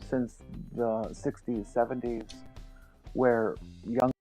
since the 60s, 70s, where young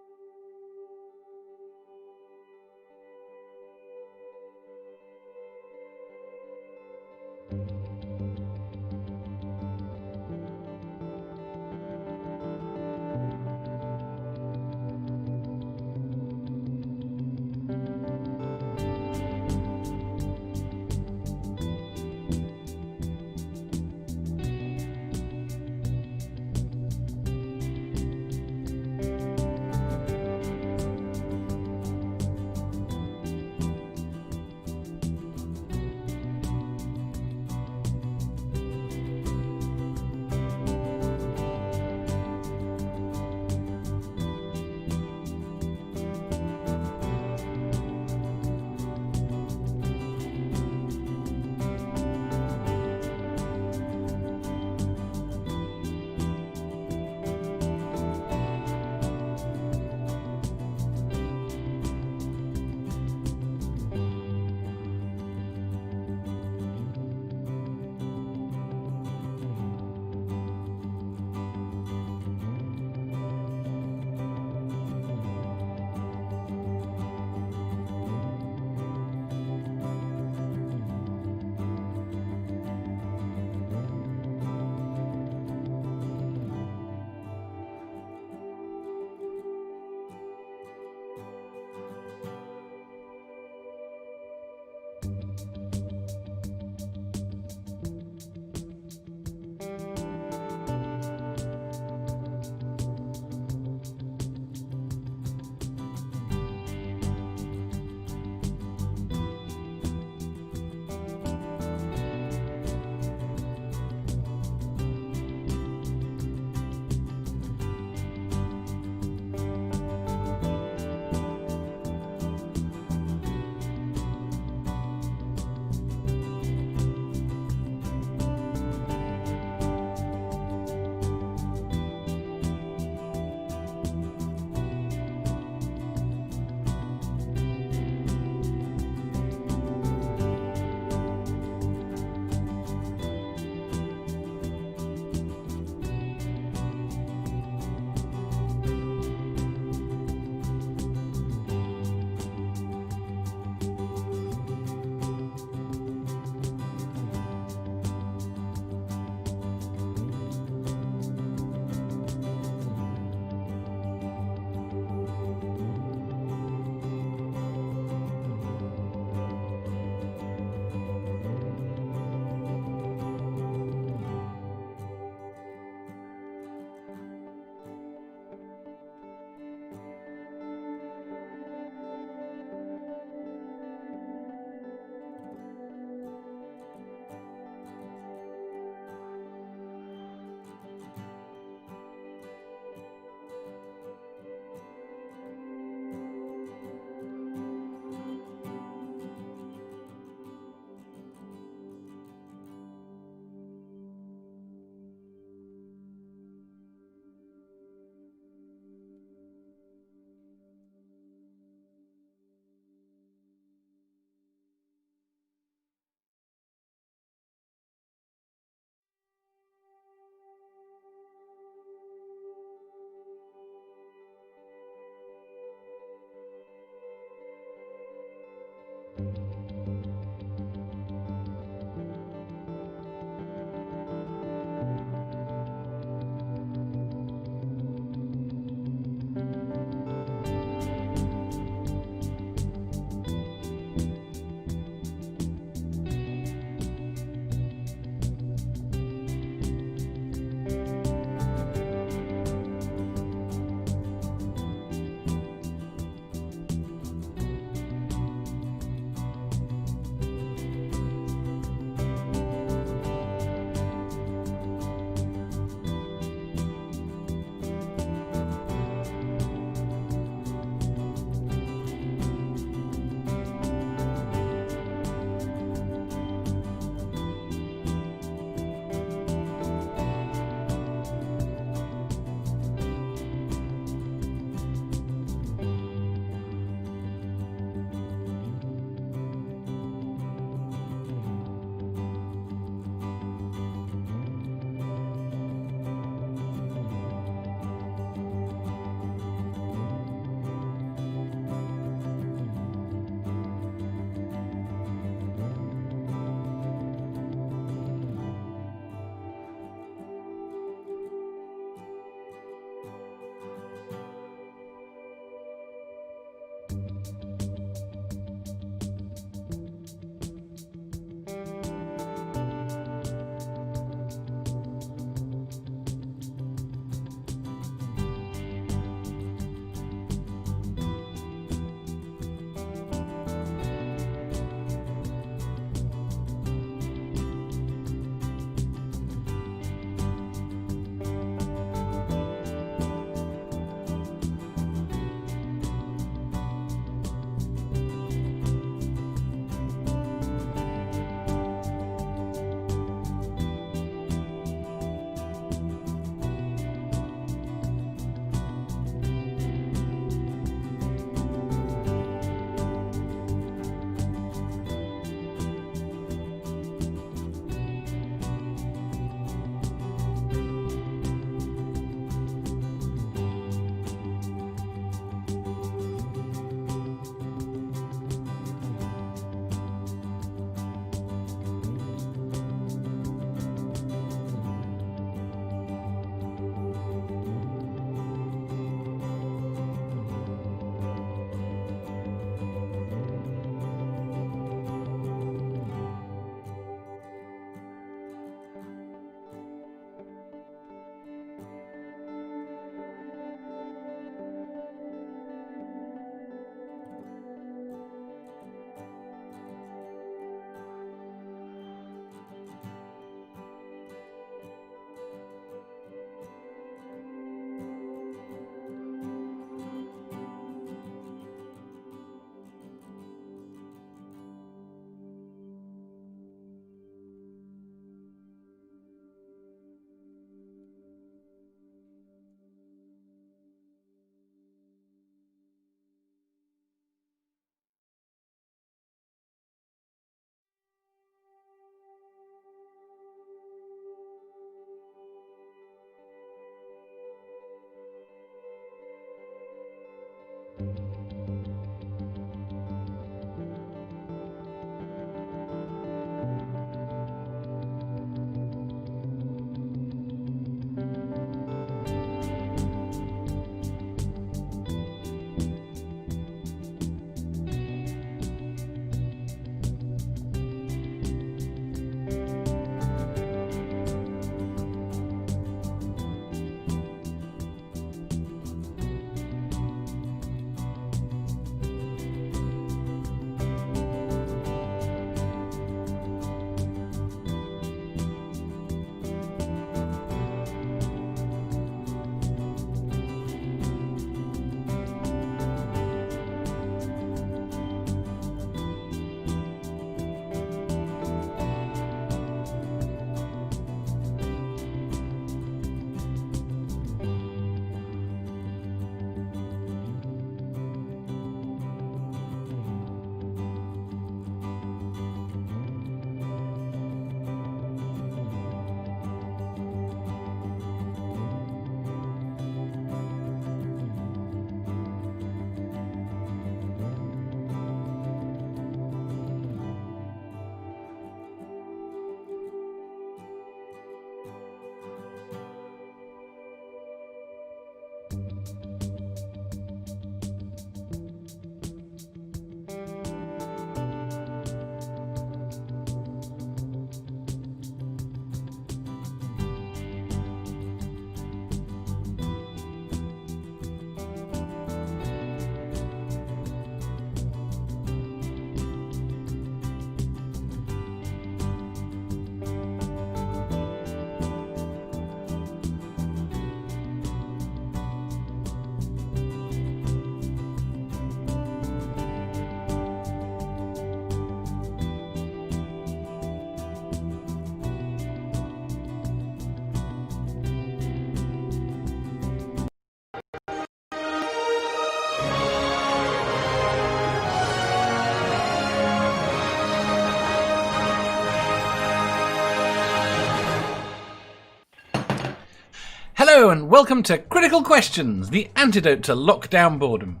Hello and welcome to Critical Questions, the antidote to lockdown boredom.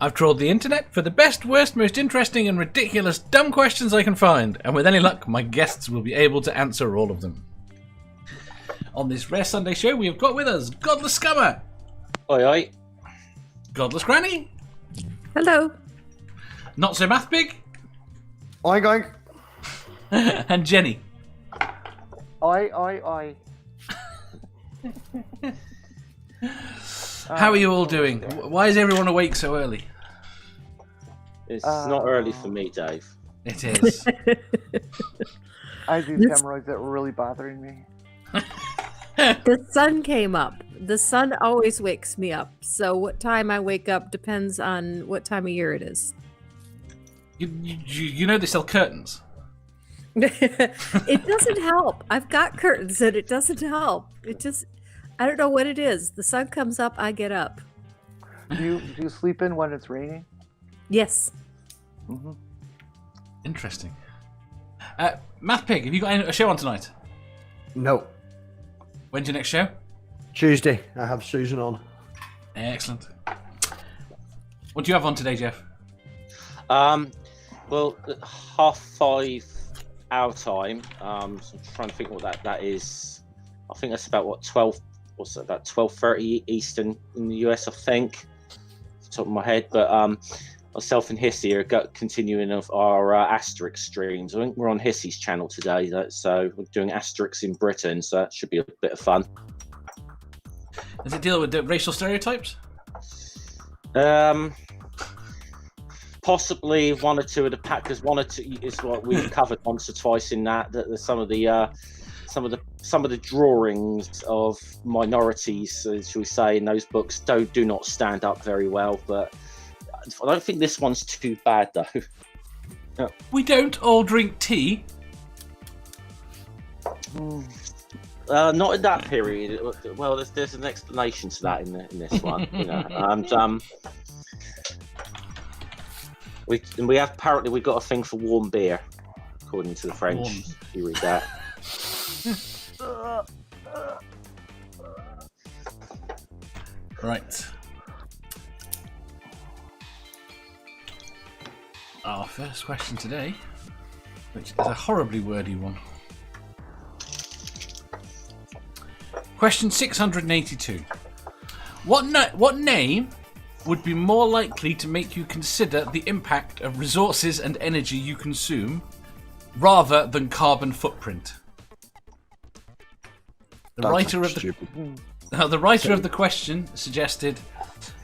I've trawled the internet for the best, worst, most interesting and ridiculous dumb questions I can find, and with any luck, my guests will be able to answer all of them. On this rare Sunday show, we have got with us Godless Scummer. Oi, oi. Godless Granny. Hello. Not So MathPig. Oink, oink. And Jenny. I. How are you all doing? Why is everyone awake so early? It's not early for me, Dave. It is. I have these hemorrhoids that were really bothering me. The sun came up. The sun always wakes me up. So what time I wake up depends on what time of year it is. You know they sell curtains? It doesn't help. I've got curtains and it doesn't help. I don't know what it is. The sun comes up, I get up. Do you sleep in when it's raining? Yes. Mm-hmm. Interesting. MathPig, have you got a show on tonight? No. When's your next show? Tuesday. I have Susan on. Excellent. What do you have on today, Jeff? Well, 5:30 our time. So I'm trying to think what that is. I think that's about 12. What's that? About 12:30 Eastern in the US, I think. Off the top of my head, but myself and Hissy are continuing of our Asterix streams. I think we're on Hissy's channel today, so we're doing Asterix in Britain, so that should be a bit of fun. Does it deal with the racial stereotypes? Possibly one or two of the pack, because one or two is what we've covered once or twice in that some of the drawings of minorities, shall we say, in those books do not stand up very well. But I don't think this one's too bad though. We don't all drink tea. Not in that period. Well, there's an explanation to that in this one. You know, and we have apparently we've got a thing for warm beer, according to the French. Warm. You read that. Right. Our first question today, which is a horribly wordy one. Question 682. What name would be more likely to make you consider the impact of resources and energy you consume rather than carbon footprint? The writer of the question suggested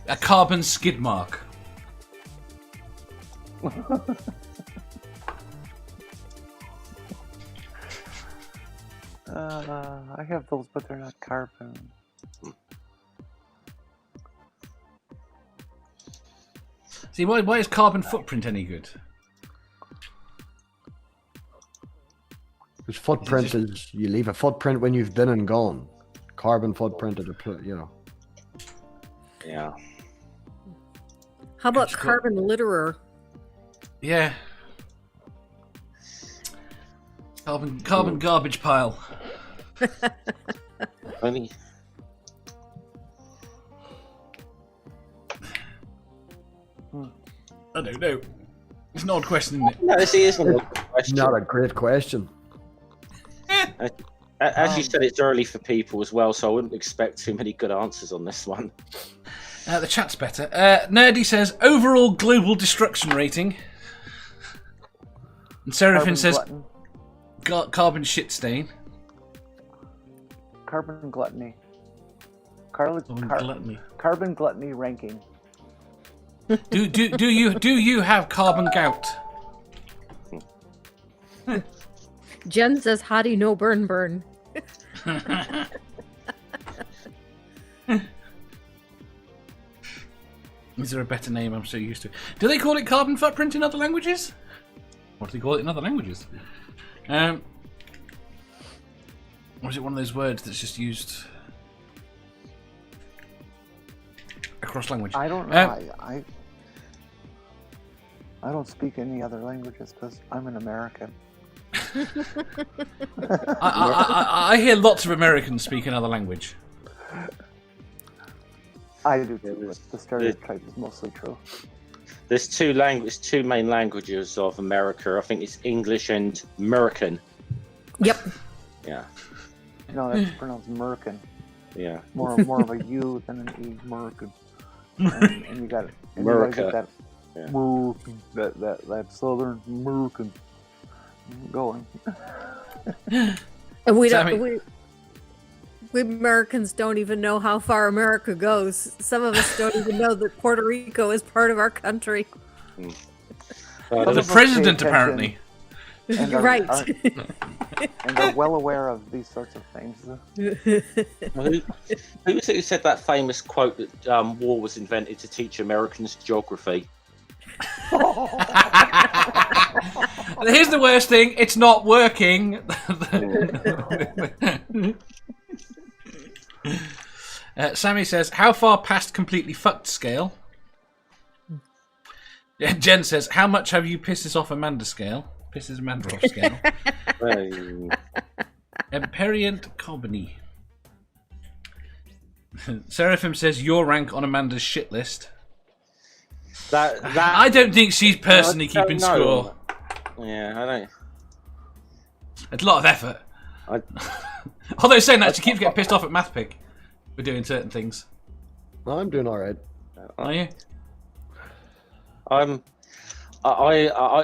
a carbon skid mark. I have those, but they're not carbon. See, why is carbon footprint any good? Because footprint is you leave a footprint when you've been and gone. Carbon footprint is Yeah. How about carbon litterer? Yeah. Carbon garbage pile. Only. I don't know. It's an odd question, isn't it? No, this is not a question. not a great question. As you said, it's early for people as well, so I wouldn't expect too many good answers on this one. The chat's better. Nerdy says overall global destruction rating. And Seraphim says carbon shit stain. Carbon gluttony. Gluttony. Carbon gluttony ranking. Do you have carbon gout? Jen says, "Hottie, no burn." Is there a better name? I'm so used to. Do they call it carbon footprint in other languages? What do they call it in other languages? Or is it one of those words that's just used across language? I don't know. I don't speak any other languages because I'm an American. I hear lots of Americans speak another language. I do too, but the stereotype is mostly true. There's two main languages of America. I think it's English and American. Yep. Yeah. No, that's pronounced Merkin. Yeah. More of a U than an E. Merkin. And you got it. America. That Yeah. Merkin, that southern Merkin going. And we So, don't. We Americans don't even know how far America goes. Some of us don't even know that Puerto Rico is part of our country. The president, apparently. And You're right. And they're well aware of these sorts of things. Who was it who said that famous quote that war was invented to teach Americans geography? Here's the worst thing: it's not working. Sammy says, "How far past completely fucked scale?" Jen says, "How much have you pisses off Amanda scale?" Pisses Amanda off scale. Emperient Carbony. Seraphim says, "Your rank on Amanda's shit list." I don't think she's personally keeping score. Yeah, I don't. It's a lot of effort. Although saying that, she keeps getting pissed off at MathPig for doing certain things. No, I'm doing all right. Are you?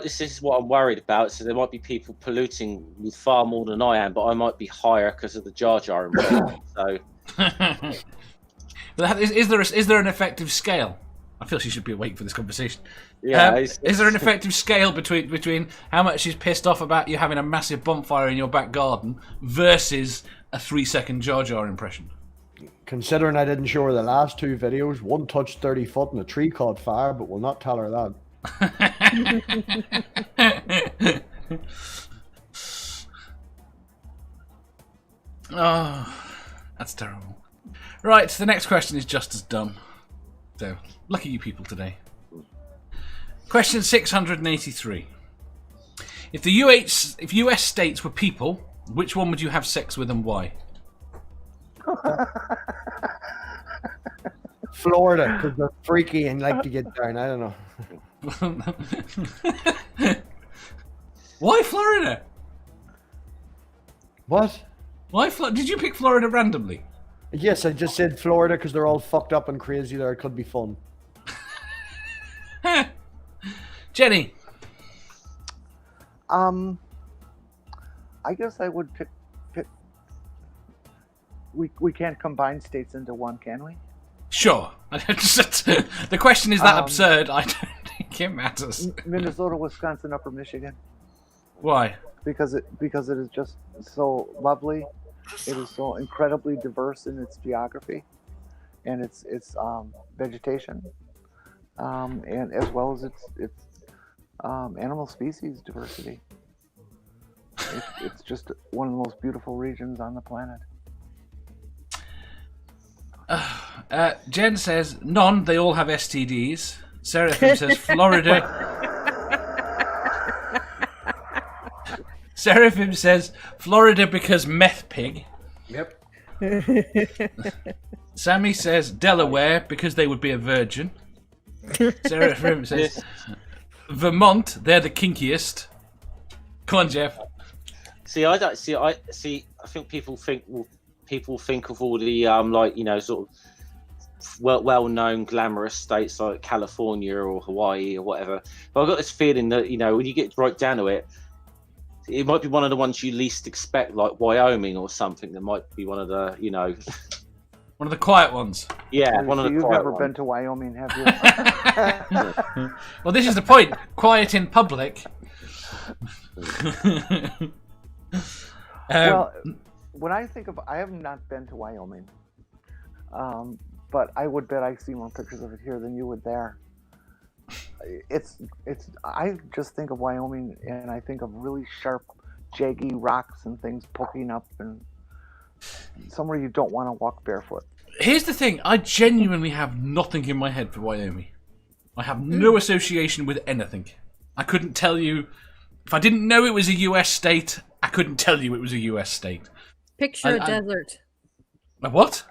This is what I'm worried about. So there might be people polluting with far more than I am, but I might be higher because of the Jar Jar involved. So, is there an effective scale? I feel she should be awake for this conversation. yeah. Is there an effective scale between how much she's pissed off about you having a massive bonfire in your back garden versus a 3-second Jar Jar impression? Considering I didn't show her the last two videos, one touched 30 foot and a tree caught fire, but we'll not tell her that. Oh, that's terrible. Right, the next question is just as dumb. So, lucky you people today. Question 683. If the US states were people, which one would you have sex with and why? Florida, because they're freaky and like to get down. I don't know. Why Florida? What? Why did you pick Florida randomly? Yes, I just said Florida because they're all fucked up and crazy there. It could be fun. Jenny. I guess I would pick. We can't combine states into one, can we? Sure. The question is that absurd. I don't think it matters. Minnesota, Wisconsin, Upper Michigan. Why? Because it is just so lovely. It is so incredibly diverse in its geography and its vegetation, and as well as its animal species diversity. It's just one of the most beautiful regions on the planet. Jen says none. They all have STDs. Seraphim says Florida. Seraphim says Florida because MathPig. Yep. Sammy says Delaware because they would be a virgin. Seraphim says Vermont. They're the kinkiest. Come on, Jeff. I think people think of all the sort of well-known glamorous states like California or Hawaii or whatever. But I've got this feeling that, you know, when you get right down to it, it might be one of the ones you least expect, like Wyoming or something. That might be one of the, you know, one of the quiet ones. Yeah, one of the You've quiet never ones. been to Wyoming, have you? Well, this is the point. Quiet in public. Well, when I think of, I have not been to Wyoming, but I would bet I see more pictures of it here than you would there. It's. I just think of Wyoming, and I think of really sharp, jaggy rocks and things poking up, and somewhere you don't want to walk barefoot. Here's the thing. I genuinely have nothing in my head for Wyoming. I have no association with anything. I couldn't tell you. If I didn't know it was a US state, I couldn't tell you it was a US state. Picture a desert. A what?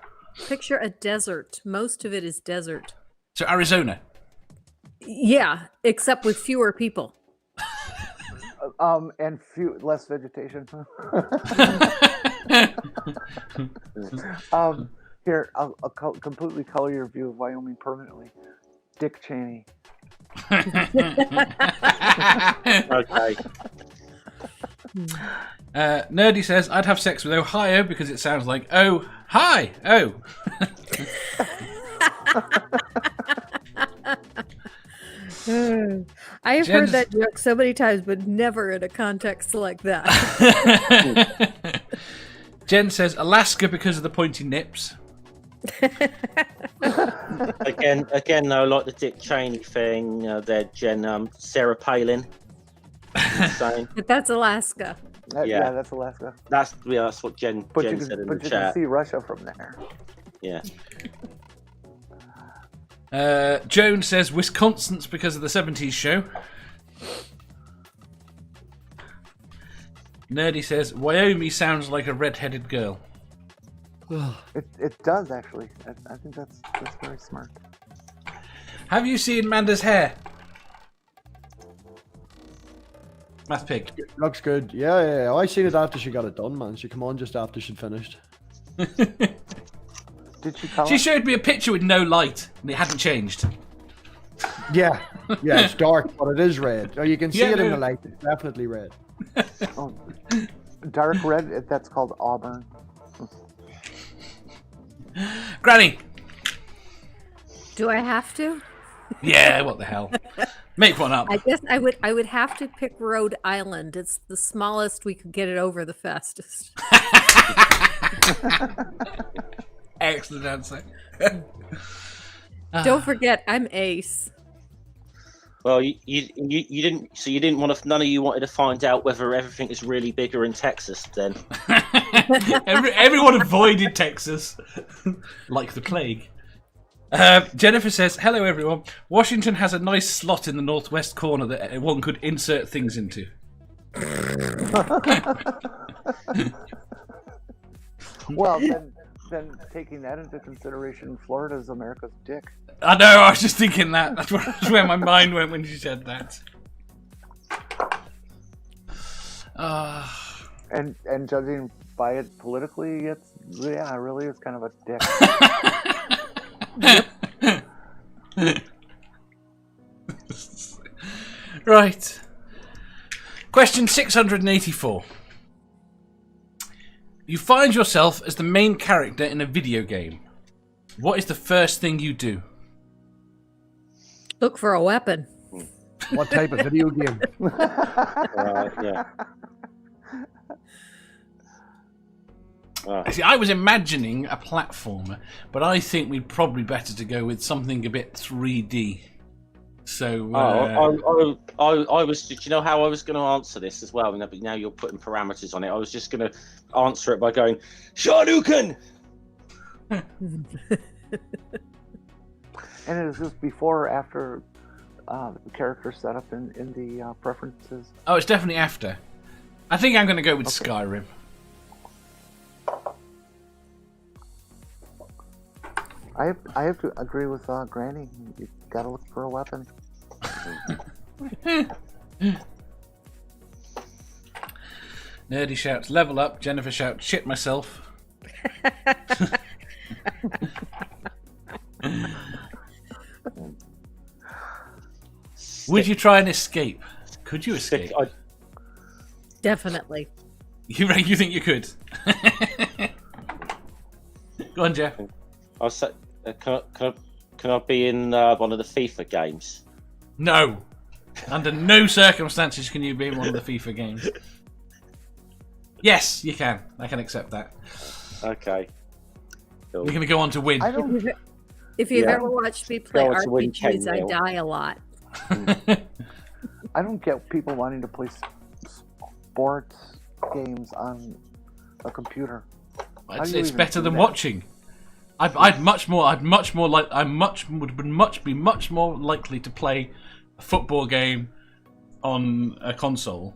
Picture a desert. Most of it is desert. So Arizona. Yeah, except with fewer people. And less vegetation. Here, I'll completely color your view of Wyoming permanently. Dick Cheney. Okay. Nerdy says, I'd have sex with Ohio because it sounds like, oh, hi, oh. I have heard that joke so many times, but never in a context like that. Jen says, Alaska because of the pointy nips. Again, though, like the Dick Cheney thing, there, Jen, Sarah Palin. Saying. But that's Alaska. Yeah. That's Alaska. That's what Jen said in the But you chat. can see Russia from there. Yeah. Joan says Wisconsin's because of the 70s show. Nerdy says Wyoming sounds like a red-headed girl. It does actually. I think that's very smart. Have you seen Manda's hair? MathPig. Looks good. Yeah. I seen it after she got it done, man. She come on just after she'd finished. Did she color? She showed me a picture with no light, and it hadn't changed. Yeah, it's dark, but it is red. Oh, you can see it in the light. It's definitely red. Oh, dark red. That's called auburn. Granny. Do I have to? Yeah, what the hell? Make one up. I guess I would have to pick Rhode Island. It's the smallest we could get it over the fastest. Excellent answer. Don't forget, I'm ace. Well, you didn't. So you didn't want to. None of you wanted to find out whether everything is really bigger in Texas. Then Everyone avoided Texas like the plague. Jennifer says, hello everyone. Washington has a nice slot in the northwest corner that one could insert things into. Well, then taking that into consideration, Florida's America's dick. I know, I was just thinking that. That's where my mind went when she said that. And judging by it politically, it really is kind of a dick. Right. Question 684. You find yourself as the main character in a video game. What is the first thing you do? Look for a weapon. What type of video game? yeah. See, I was imagining a platformer, but I think we'd probably better to go with something a bit 3D. So, I was. Did you know how I was going to answer this as well? But now you're putting parameters on it. I was just going to answer it by going, Shoryuken! And it is just before or after the character setup in the preferences. Oh, it's definitely after. I think I'm going to go with Skyrim. I have to agree with Granny. You gotta look for a weapon. Nerdy shouts, level up. Jennifer shouts, shit myself. Would you try and escape? Could you escape? Definitely. You think you could? Go on, Jeff. I'll say, can I be in one of the FIFA games? No. Under no circumstances can you be in one of the FIFA games. Yes, you can. I can accept that. Okay. Cool. You're going to go on to win. If you've ever watched me play Go on to win RPGs, I 10-0. die a lot. I don't get people wanting to play sports games on a computer. It's better than watching. I'd much more likely to play a football game on a console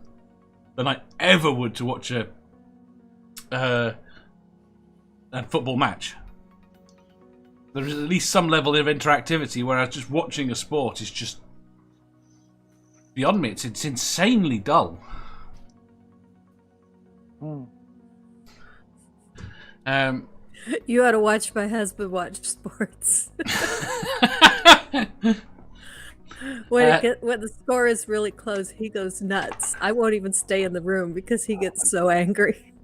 than I ever would to watch a football match. There is at least some level of interactivity, whereas just watching a sport is just beyond me. It's insanely dull. You ought to watch my husband watch sports. When the score is really close, he goes nuts. I won't even stay in the room because he gets so angry.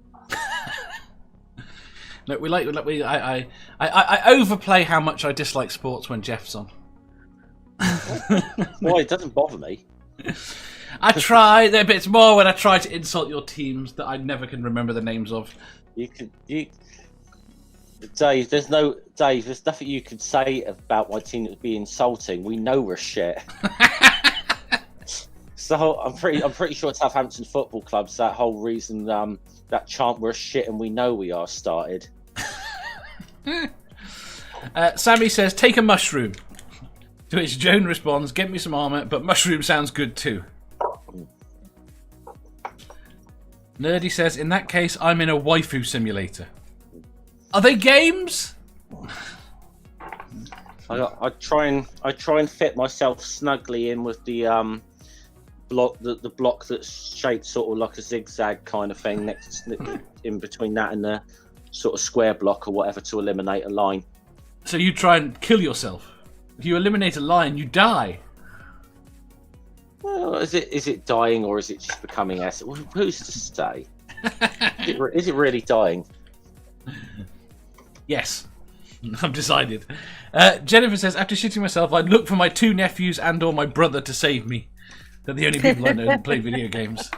No, I overplay how much I dislike sports when Jeff's on. Well, it doesn't bother me. I try. There are bits more when I try to insult your teams that I never can remember the names of. Dave, there's nothing you could say about my team that would be insulting. We know we're shit. So I'm pretty sure Southampton Football Club's that whole reason that chant "we're shit and we know we are" started. Sammy says, "Take a mushroom." To which Joan responds, "Get me some armor, but mushroom sounds good too." Nerdy says, "In that case, I'm in a waifu simulator." Are they games? I try and fit myself snugly in with the block, the block that's shaped sort of like a zigzag kind of thing next in between that and the sort of square block or whatever to eliminate a line. So you try and kill yourself. If you eliminate a line, you die. Well, is it dying or is it just becoming acid? Well, who's to say? Is it really dying? Yes. I've decided. Jennifer says, "After shitting myself, I'd look for my 2 nephews and or my brother to save me. They're the only people I know that play video games."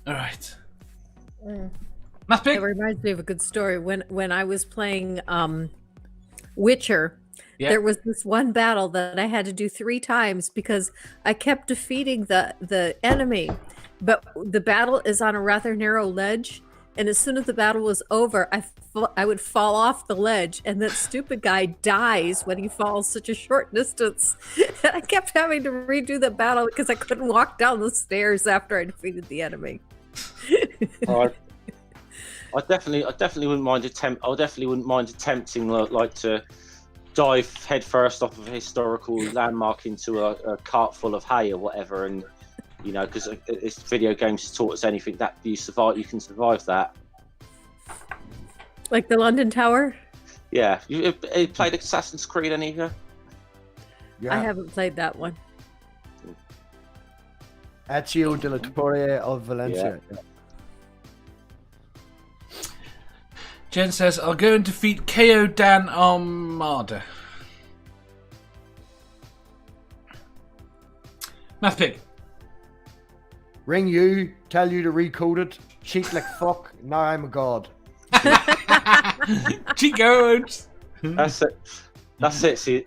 All right. MathPig? It reminds me of a good story. When I was playing Witcher, there was this one battle that I had to do 3 times because I kept defeating the enemy, but the battle is on a rather narrow ledge. And as soon as the battle was over, I would fall off the ledge, and that stupid guy dies when he falls such a short distance. And I kept having to redo the battle because I couldn't walk down the stairs after I defeated the enemy. I definitely wouldn't mind attempting like to dive headfirst off of a historical landmark into a cart full of hay or whatever, and because this video games has taught us anything that you can survive that. Like the London Tower? Yeah. You played Assassin's Creed, any of you? Yeah. I haven't played that one. Ezio de la Torre of Valencia. Yeah. Jen says, "I'll go and defeat KO Dan Armada." MathPig. Ring you, tell you to recode it, cheat like fuck, now I'm a god. Cheat codes! That's it. See,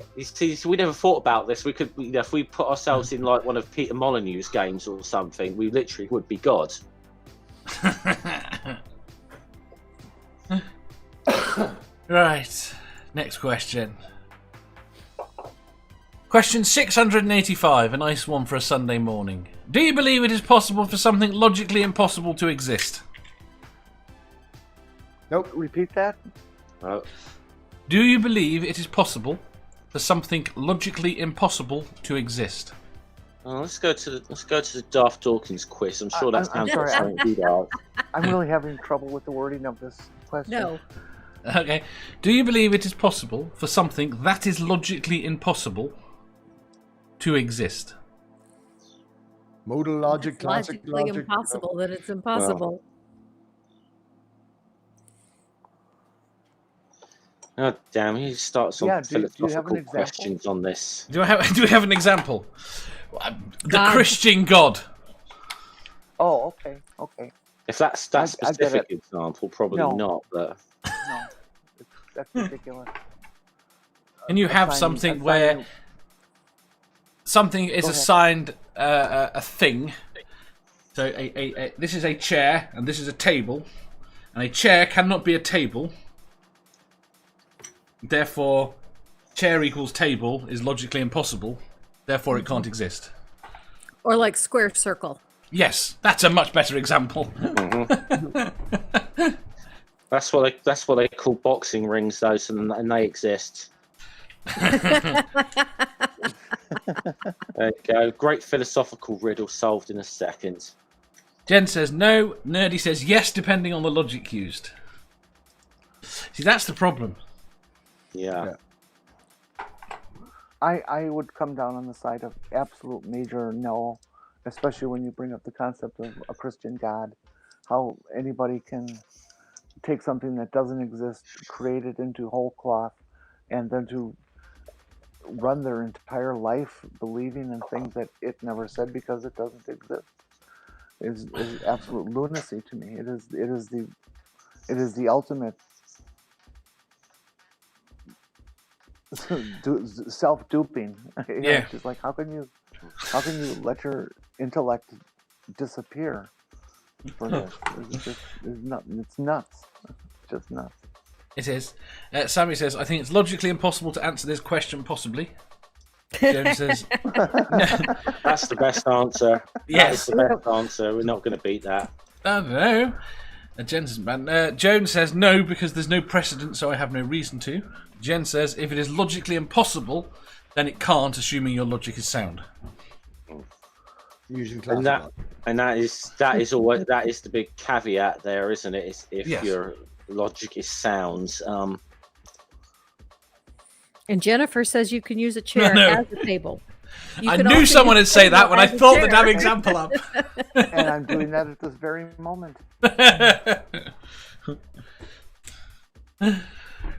we never thought about this. We could, if we put ourselves in like one of Peter Molyneux's games or something, we literally would be God. Right, next question. Question 685, a nice one for a Sunday morning. Do you believe it is possible for something logically impossible to exist? Nope. Repeat that. Do you believe it is possible for something logically impossible to exist? Let's go to the Daft Dawkins quiz. I'm sure that sounds like something you'd ask. I'm really having trouble with the wording of this question. No. Okay. Do you believe it is possible for something that is logically impossible to exist? Modal logic, It's classic logically logic. impossible that it's impossible. Oh, damn, you start some Yeah, do you have an philosophical example? questions on this. Do we have an example? The God. Christian God. Oh, okay. If that's I that get specific it. example, probably No. not, but No, that's ridiculous. Can you have something where something is Go ahead. assigned a thing? So this is a chair and this is a table, and a chair cannot be a table. Therefore, chair equals table is logically impossible. Therefore, it can't exist. Or like square circle. Yes, that's a much better example. that's what they call boxing rings, though, and they exist. There you go. Great philosophical riddle solved in a second. Jen says no. Nerdy says yes, depending on the logic used. See, that's the problem. Yeah. I would come down on the side of absolute major no, especially when you bring up the concept of a Christian God. How anybody can take something that doesn't exist, create it into whole cloth, and then to run their entire life believing in things that it never said because it doesn't exist is absolute lunacy to me. It is the ultimate self-duping. Yeah. It's just like how can you let your intellect disappear for this? It's nuts. It's just nuts. It is. Sammy says, I think it's logically impossible to answer this question, possibly. Jones says, no. That's the best answer. Yes. That is the best answer. We're not going to beat that. I don't know. Jones says, no, because there's no precedent, so I have no reason to. Jen says, if it is logically impossible, then it can't, assuming your logic is sound. Using And classic that is always that is the big caveat there, isn't it? Is if Yes. your logic is sound. And Jennifer says you can use a chair No. as a table. You I can knew also someone would use a say that table when I as a thought the chair. damn example up. And I'm doing that at this very moment.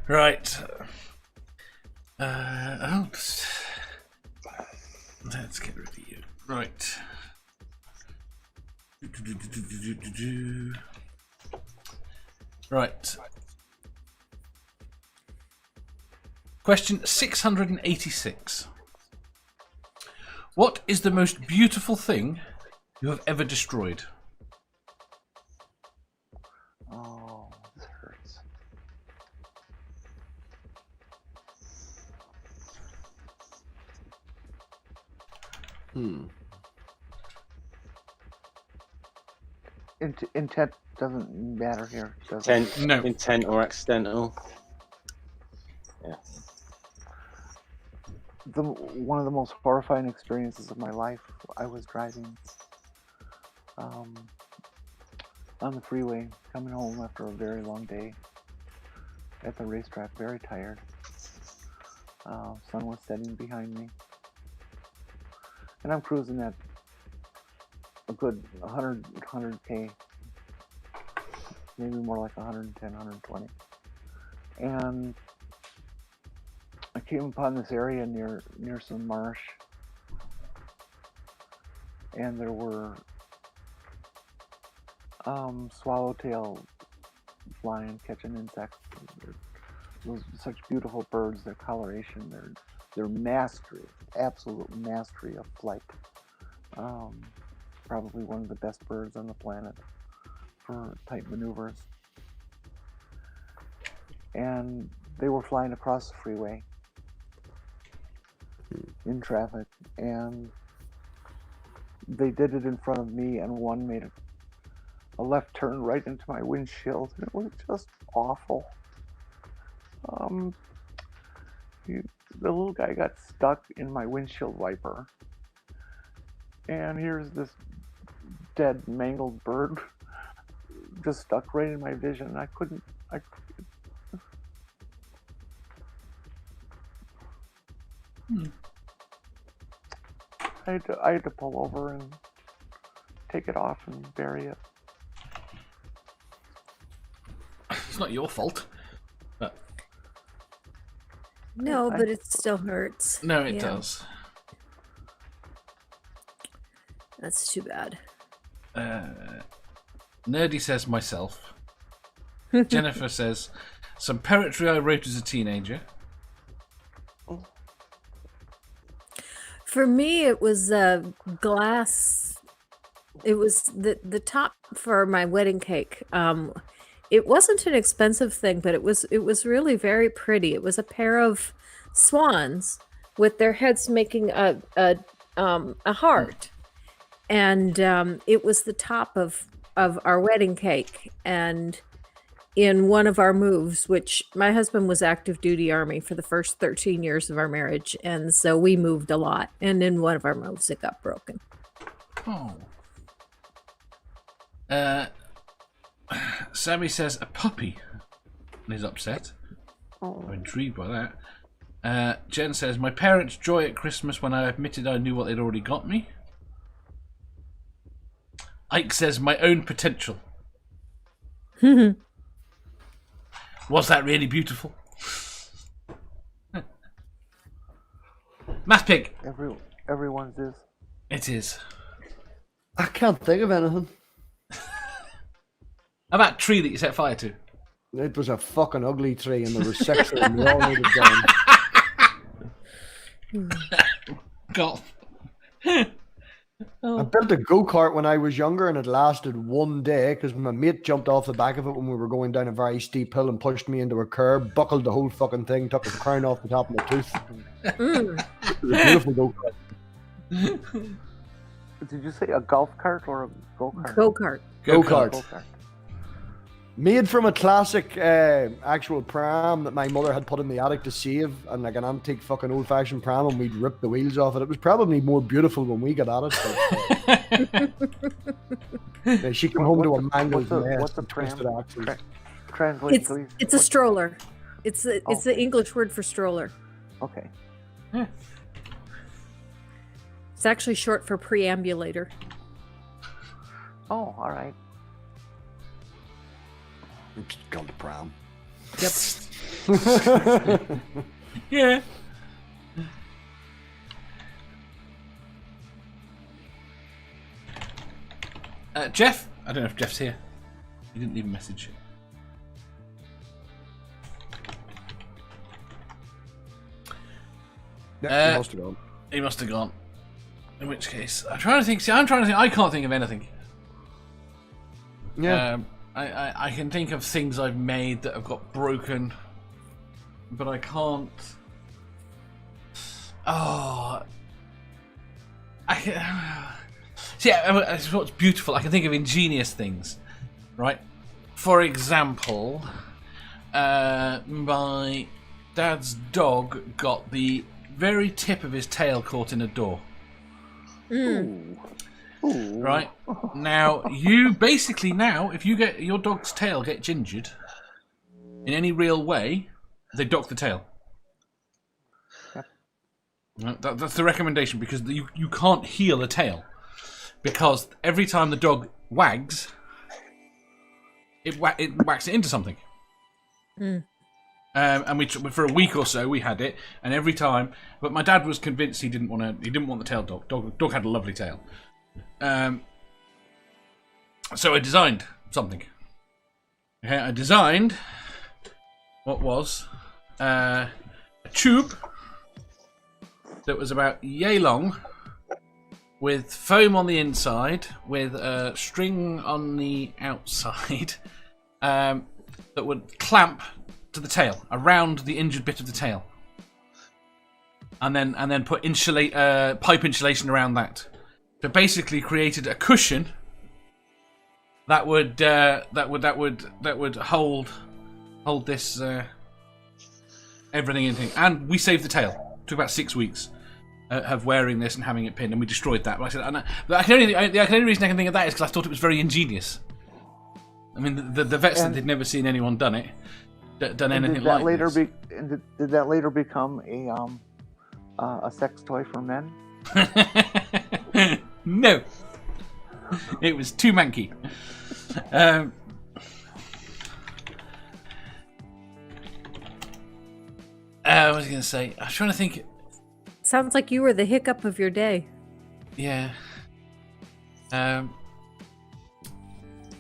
Right. Let's get rid of you. Right. Right. Question 686. What is the most beautiful thing you have ever destroyed? Oh, this hurts. Intent doesn't matter here, does it? No. Intent or accidental. Yeah. One of the most horrifying experiences of my life. I was driving on the freeway, coming home after a very long day at the racetrack, very tired. Sun was setting behind me, and I'm cruising at a good 100k, maybe more like 110, 120, and I came upon this area near some marsh, and there were swallowtail flying, catching insects. Those such beautiful birds, their coloration, their mastery, absolute mastery of flight. Probably one of the best birds on the planet for tight maneuvers. And they were flying across the freeway in traffic, and they did it in front of me, and one made a left turn right into my windshield. It was just awful. The little guy got stuck in my windshield wiper, and here's this dead, mangled bird just stuck right in my vision. I had to pull over and take it off and bury it. It's not your fault. But No, but it still hurts. no, it Yeah. does. That's too bad. Nerdy says myself. Jennifer says some poetry I wrote as a teenager. For me, it was glass. It was the top for my wedding cake. It wasn't an expensive thing, but it was really very pretty. It was a pair of swans with their heads making a heart, and it was the top of our wedding cake. And in one of our moves, which my husband was active duty Army for the first 13 years of our marriage, and so we moved a lot. And in one of our moves, it got broken. Oh. Sammy says a puppy and is upset. I'm intrigued by that. Jen says my parents' joy at Christmas when I admitted I knew what they'd already got me. Ike says my own potential. Was that really beautiful? MathPig. Everyone's is. It is. I can't think of anything. How about tree that you set fire to? It was a fucking ugly tree, and there was 6 of them. We all needed down. God. I built a go-kart when I was younger, and it lasted one day because my mate jumped off the back of it when we were going down a very steep hill and pushed me into a curb, buckled the whole fucking thing, took the crown off the top of my tooth. It was a beautiful go-kart. Did you say a golf cart or a go-kart? Go-kart. Go-kart. Go-kart. Made from a classic actual pram that my mother had put in the attic to save, and like an antique fucking old-fashioned pram, and we'd ripped the wheels off it. It was probably more beautiful when we got at it. But, she came home to a mangled mess. What's a and pram? twisted axles. Translate, please. It's a stroller. It's the English word for stroller. Okay. It's actually short for preambulator. Oh, all right. It's called a pram. Yep. Yeah. Jeff? I don't know if Jeff's here. He didn't leave a message. Yeah, he must have gone. He must have gone. In which case, I'm trying to think. See, I'm trying to think. I can't think of anything. Yeah. I can think of things I've made that have got broken, but I can't. Oh, I can. See, it's what's beautiful. I can think of ingenious things, right? For example, my dad's dog got the very tip of his tail caught in a door. Ooh. Right now, you basically if you get your dog's tail get gingered in any real way, they dock the tail. Yep. That's the recommendation, because you can't heal a tail, because every time the dog wags, it whacks it into something. And we for a week or so we had it, and every time. But my dad was convinced he didn't want the tail dog. Dog had a lovely tail. So I designed something. Okay, I designed what was a tube that was about yay long, with foam on the inside, with a string on the outside, that would clamp to the tail, around the injured bit of the tail, and then put pipe insulation around that. So basically, created a cushion that would hold this everything in thing. And we saved the tail. It took about 6 weeks of wearing this and having it pinned, and we destroyed that. But I said, the only reason I can think of that is because I thought it was very ingenious. I mean, the vet said they'd never seen anyone done anything like this. Did that later become A sex toy for men? No. It was too manky. What was I going to say? I was trying to think. Sounds like you were the hiccup of your day. Yeah. And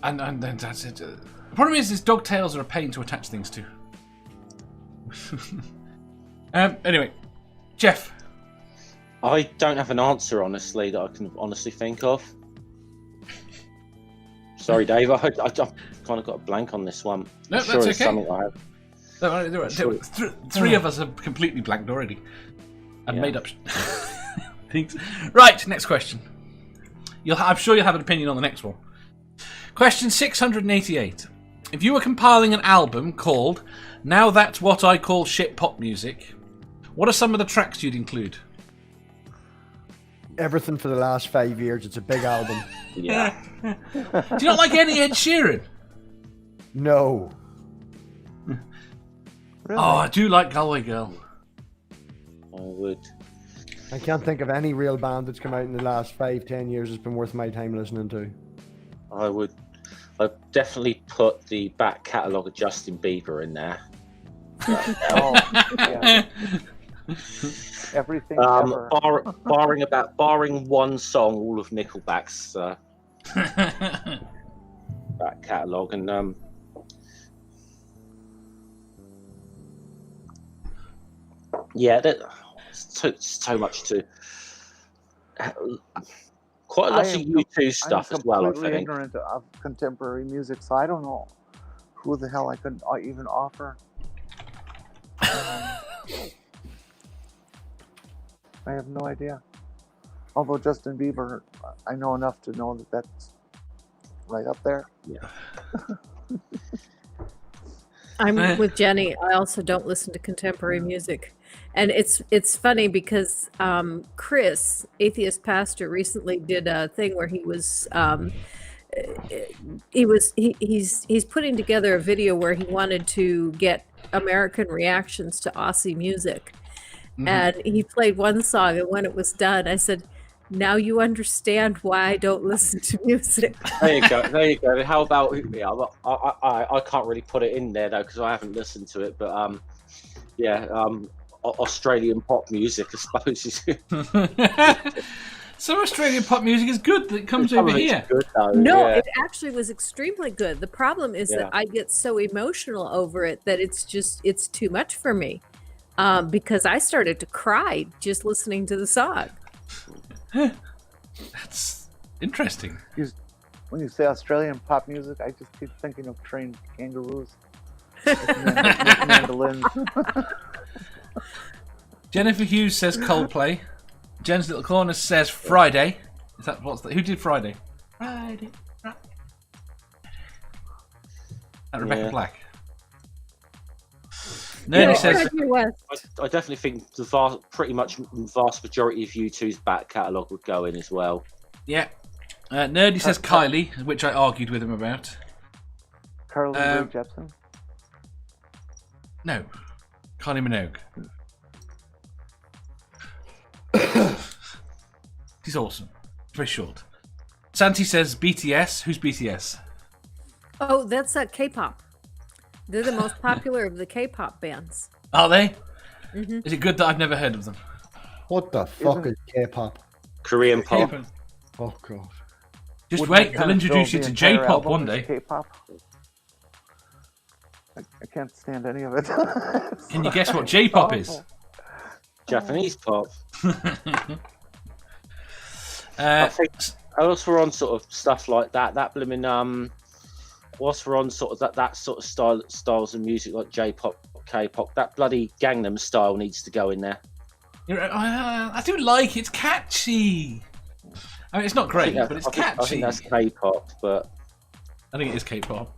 then that's it. The problem is dog tails are a pain to attach things to. Anyway, Jeff. I don't have an answer, honestly, that I can honestly think of. Sorry, Dave. I kind of got a blank on this one. No, I'm sure that's it's okay. something I have. No, three of us are completely blanked already. And made up things. Right, next question. I'm sure you'll have an opinion on the next one. Question 688. If you were compiling an album called Now That's What I Call Shit Pop Music, what are some of the tracks you'd include? Everything for the last 5 years. It's a big album. Yeah. Do you not like any Ed Sheeran? No. Really? Oh, I do like Galway Girl. I would. I can't think of any real band that's come out in the last 5-10 years that's been worth my time listening to. I would. I'd definitely put the back catalogue of Justin Bieber in there. Oh, yeah. Everything ever. barring one song, all of Nickelback's back catalogue, and yeah, it's so much to. Quite a lot of U2 stuff as well, I I'm completely think. ignorant of contemporary music, so I don't know who the hell I could even offer. I have no idea. Although Justin Bieber, I know enough to know that that's right up there. Yeah. I'm with Jenny. I also don't listen to contemporary music. And it's funny because Chris, atheist pastor, recently did a thing where he's putting together a video where he wanted to get American reactions to Aussie music. Mm-hmm. And he played one song, and when it was done, I said, "Now you understand why I don't listen to music." There you go. How about I can't really put it in there though because I haven't listened to it, but Australian pop music, I suppose. So Australian pop music is good that comes over here. Good, though, no, yeah. it actually was extremely good. The problem is that I get so emotional over it that it's too much for me. Because I started to cry just listening to the song. That's interesting. When you say Australian pop music, I just keep thinking of trained kangaroos with mandolins. Jennifer Hughes says Coldplay. Jen's Little Corner says Friday. Is that who did Friday? Friday. Rebecca Black. Nerdy says. I definitely think the vast majority of U2's back catalogue would go in as well. Yeah. Nerdy says Kylie, which I argued with him about. Carly Rae Jepsen? No. Kylie Minogue. She's awesome. Very short. Santi says BTS. Who's BTS? Oh, that's K-pop. They're the most popular of the K-pop bands. Are they? Mm-hmm. Is it good that I've never heard of them? What the fuck is K-pop? Korean pop. Oh god. Just wait, they'll introduce you to J-pop one day. K-pop. I can't stand any of it. Can you guess what J-pop is? Japanese pop. I think else we're on sort of stuff like that. That blooming whilst we're on sort of that sort of styles of music like J-pop, K-pop, that bloody Gangnam Style needs to go in there. I do like it. It's catchy. I mean, it's not great, but it's catchy. I think that's K-pop, but I think it is K-pop.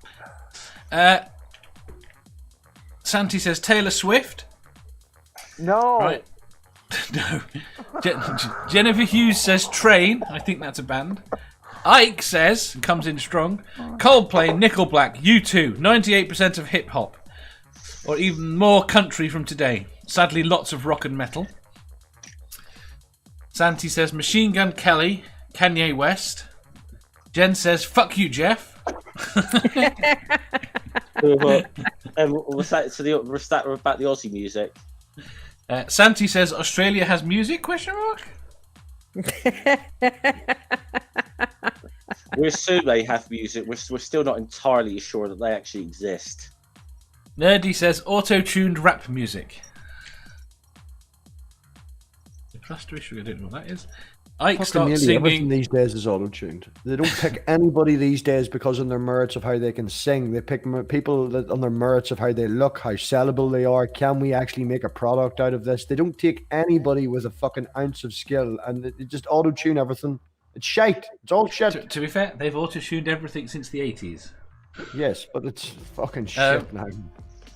Santi says Taylor Swift. No. Right. No. Jennifer Hughes says Train. I think that's a band. Ike says, and comes in strong, Coldplay, Nickelback, U2, 98% of hip hop. Or even more country from today. Sadly, lots of rock and metal. Santi says Machine Gun Kelly, Kanye West. Jen says fuck you, Jeff. Was that about the Aussie music? Santi says Australia has music? Question mark. We assume they have music. We're still not entirely sure that they actually exist. Nerdy says auto-tuned rap music. The cluster issue, I don't know what that is. Ike starts Everything singing. these days is auto-tuned. They don't pick anybody these days because on their merits of how they can sing. They pick people that on their merits of how they look, how sellable they are. Can we actually make a product out of this? They don't take anybody with a fucking ounce of skill, and they just auto-tune everything. It's shite. It's all shit. To be fair, they've auto-tuned everything since the 80s. Yes, but it's fucking shit now.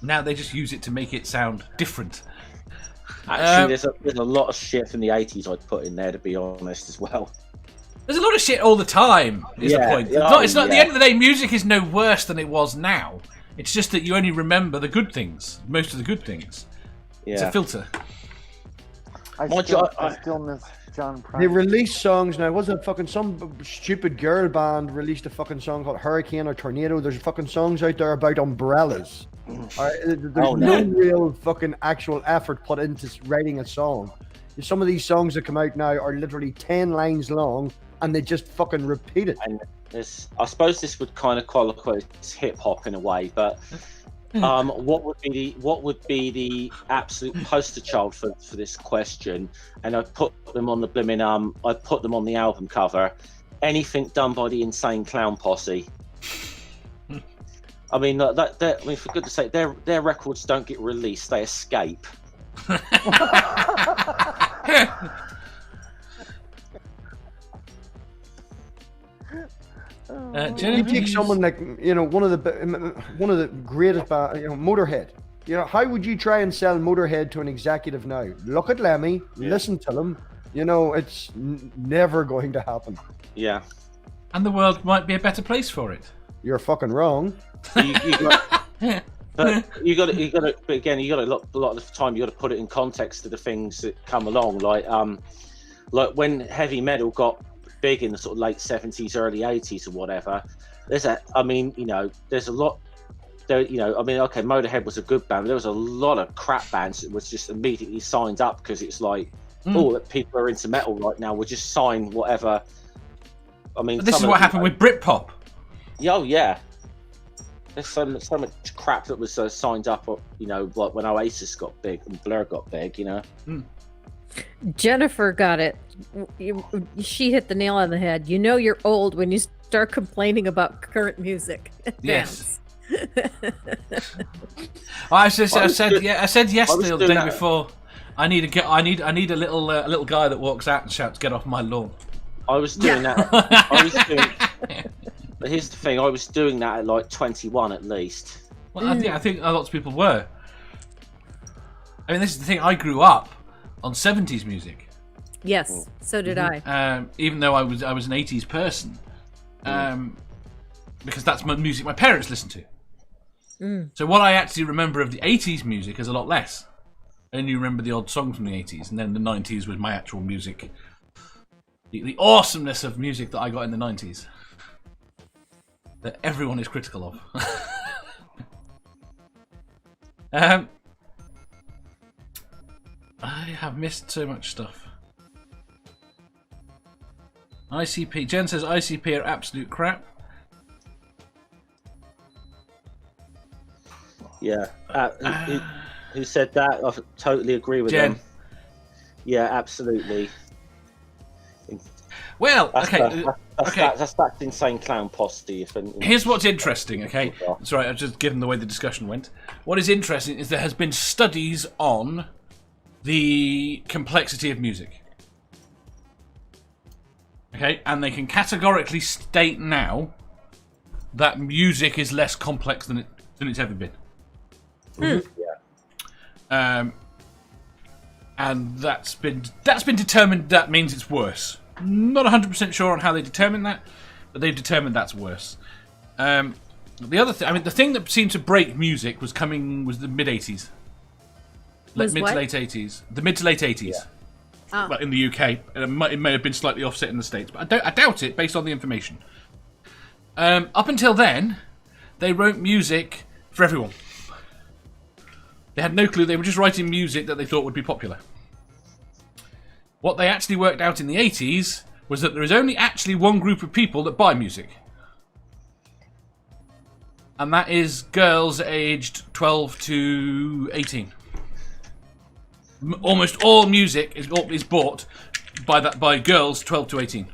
Now they just use it to make it sound different. Actually, there's a lot of shit from the 80s I'd put in there, to be honest, as well. There's a lot of shit all the time, is the point. It's not at the end of the day, music is no worse than it was now. It's just that you only remember the good things, most of the good things. Yeah. It's a filter. I still miss John Prine. They release songs now. Wasn't fucking some stupid girl band released a fucking song called Hurricane or Tornado? There's fucking songs out there about umbrellas. There's no real fucking actual effort put into writing a song. Some of these songs that come out now are literally 10 lines long, and they just fucking repeat it. And I suppose this would kind of qualify as hip hop in a way, but what would be the absolute poster child for this question? And I put them on the blooming I put them on the album cover. Anything done by the Insane Clown Posse. I mean, for goodness sake, their records don't get released; they escape. Jenny, you take someone like one of the greatest Motorhead. How would you try and sell Motorhead to an executive now? Look at Lemmy, listen to them. It's never going to happen. Yeah, and the world might be a better place for it. You're fucking wrong. But you got to. But again, you got to look. A lot of the time, you got to put it in context to the things that come along. Like when heavy metal got big in the sort of late 70s, early 80s, or whatever. There's a lot. Okay, Motorhead was a good band. But there was a lot of crap bands that was just immediately signed up because it's like, people are into metal right now. We'll just sign whatever. I mean, but this is what happened with Britpop. Oh yeah. There's so much crap that was signed up, like when Oasis got big and Blur got big, Jennifer got it. She hit the nail on the head. You're old when you start complaining about current music. Yes. I said yesterday or the day before. I need a little guy that walks out and shouts, "Get off my lawn." I was doing that. But here's the thing: I was doing that at like 21 at least. Well, I think lots of people were. I mean, this is the thing. I grew up on 70s music. Yes, so did I. Even though I was an 80s person, because that's my music my parents listened to. So what I actually remember of the 80s music is a lot less. I only remember the odd songs from the 80s, and then the 90s was my actual music. The awesomeness of music that I got in the 90s. That everyone is critical of. I have missed so much stuff. ICP. Jen says ICP are absolute crap. Yeah. Who said that? I totally agree with Jen. them. Yeah, absolutely. Well, That's Insane Clown Posse. Here's what's interesting, okay? That's right, I've just given the way the discussion went. What is interesting is there has been studies on the complexity of music. Okay, and they can categorically state now that music is less complex than it's ever been. Yeah. And that's been determined. That means it's worse. Not 100% sure on how they determined that, but they've determined that's worse. The other thing, the thing that seemed to break music was the mid 80s, mid to late 80s. The mid to late 80s. well, in the UK. It may have been slightly offset in the States, but I doubt it based on the information. Up until then, they wrote music for everyone. They had no clue. They were just writing music that they thought would be popular. What they actually worked out in the 80s was that there is only actually one group of people that buy music. And that is girls aged 12 to 18. Almost all music is bought by girls 12 to 18.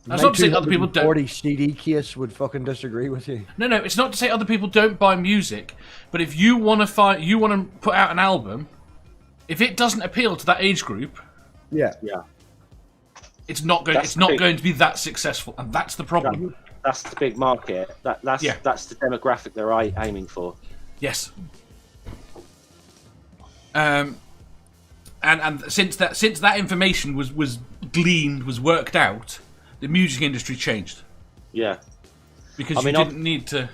That's not to say other people don't. 40 CD case would fucking disagree with you. No, it's not to say other people don't buy music, but if you want to put out an album, if it doesn't appeal to that age group, yeah, it's not going to be that successful, and that's the problem. That's the big market. That's the demographic they're aiming for. Yes. And since that information was worked out, the music industry changed. Yeah. Because you didn't need to.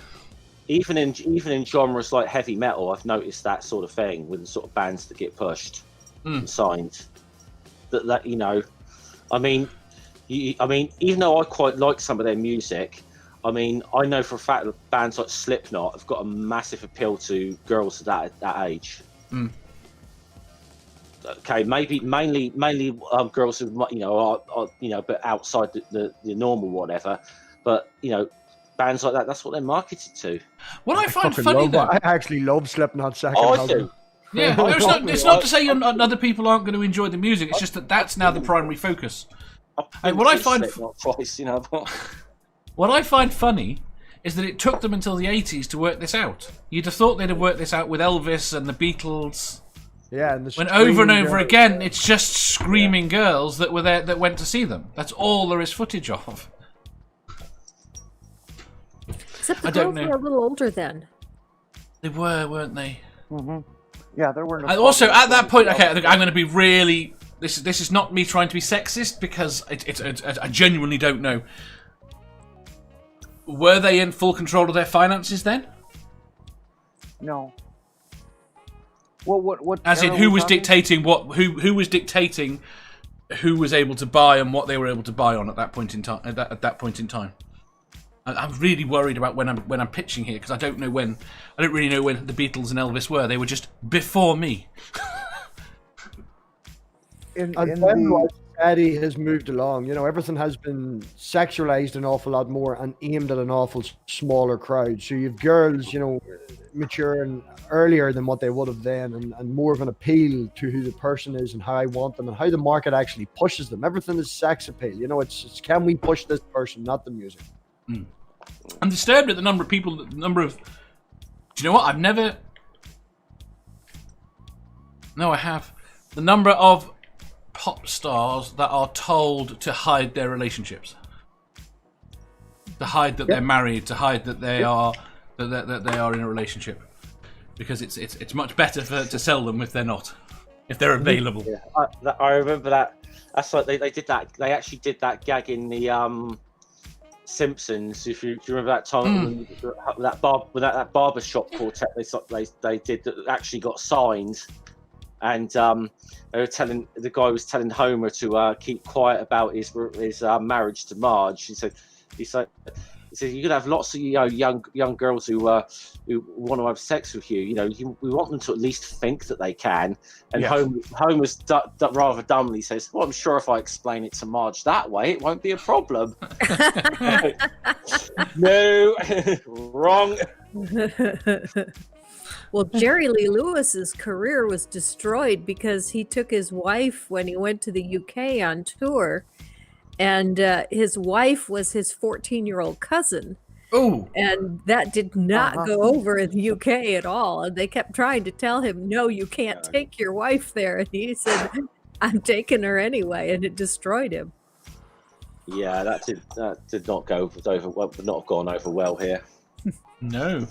Even in genres like heavy metal, I've noticed that sort of thing with the sort of bands that get pushed and signed. That you know, I mean, even though I quite like some of their music, I mean, I know for a fact that bands like Slipknot have got a massive appeal to girls that age. Mm. Okay, mainly girls who are but outside the normal whatever. But you know, bands like that's what they're marketed to. What I find funny though, I actually love Slipknot second I album. do. Yeah, it's not to say other people aren't going to enjoy the music. It's just that's now the primary focus. What I find funny is that it took them until the 80s to work this out. You'd have thought they'd have worked this out with Elvis and the Beatles. Yeah, and when over and over again, it's just screaming girls that were there that went to see them. That's all there is footage of. Except the girls were a little older then. They were, weren't they? Mm-hmm. Yeah, there were. And also, at that point, okay, I'm going to be really. This is not me trying to be sexist because I genuinely don't know. Were they in full control of their finances then? No. Well, what? As in, who was dictating what? Who was dictating who was able to buy and what they were able to buy on at that point in time? At that point in time, I'm really worried about when I'm pitching here because I don't really know when the Beatles and Elvis were. They were just before me. Society has moved along. You know, everything has been sexualized an awful lot more and aimed at an awful smaller crowd. So you've girls, you know, maturing earlier than what they would have then, and more of an appeal to who the person is and how I want them and how the market actually pushes them. Everything is sex appeal. You know, it's can we push this person, not the music. Mm. I'm disturbed at the number of people. Do you know what? I've never. No, I have. The number of pop stars that are told to hide their relationships, to hide that they're married, to hide that they are that they are in a relationship, because it's much better to sell them if they're not, if they're available. Yeah, I remember that. That's like they did that. They actually did that gag in the Simpsons. If you remember that time when that barber shop quartet they did that actually got signed. And they were the guy was telling Homer to keep quiet about his marriage to Marge. He said you're gonna have lots of young girls who want to have sex with you. You know, we want them to at least think that they can. And Homer's rather dumbly says, "Well, I'm sure if I explain it to Marge that way, it won't be a problem." No, wrong. Well, Jerry Lee Lewis's career was destroyed because he took his wife when he went to the UK on tour, and his wife was his 14-year-old cousin. Oh, and that did not go over in the UK at all. And they kept trying to tell him, "No, you can't take your wife there." And he said, "I'm taking her anyway," and it destroyed him. Yeah, that did not go over well. Not have gone over well here. No.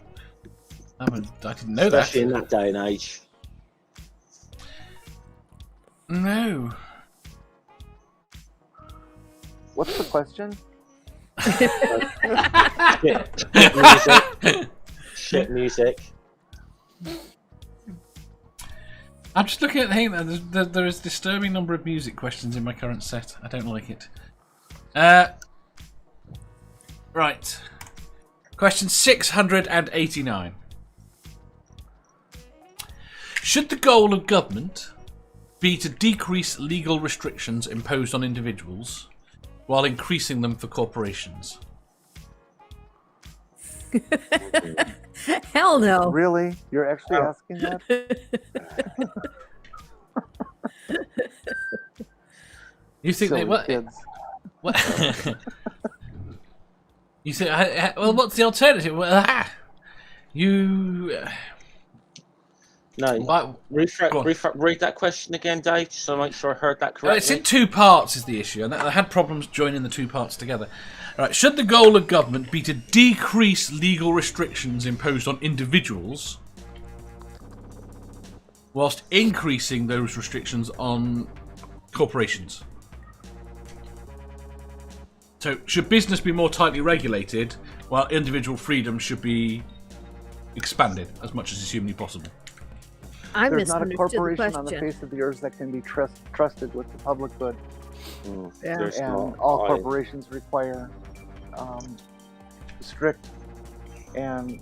I didn't know Especially in that day and age. No. What's the question? Shit music. I'm just looking at the thing. There is a disturbing number of music questions in my current set. I don't like it. Right. Question 689. Should the goal of government be to decrease legal restrictions imposed on individuals while increasing them for corporations? Hell no. Really? You're actually asking that? You think Silly they what? kids. What? You say, well, what's the alternative? Well, you. No. Read that question again, Dave, just so I make sure I heard that correctly. It's in two parts, is the issue, and I had problems joining the two parts together. All right. Should the goal of government be to decrease legal restrictions imposed on individuals, whilst increasing those restrictions on corporations? So, should business be more tightly regulated, while individual freedom should be expanded as much as is humanly possible? I There's not a misunderstood the corporation on the question. face of the earth that can be trusted with the public good. Yeah. There's And not. all corporations require strict and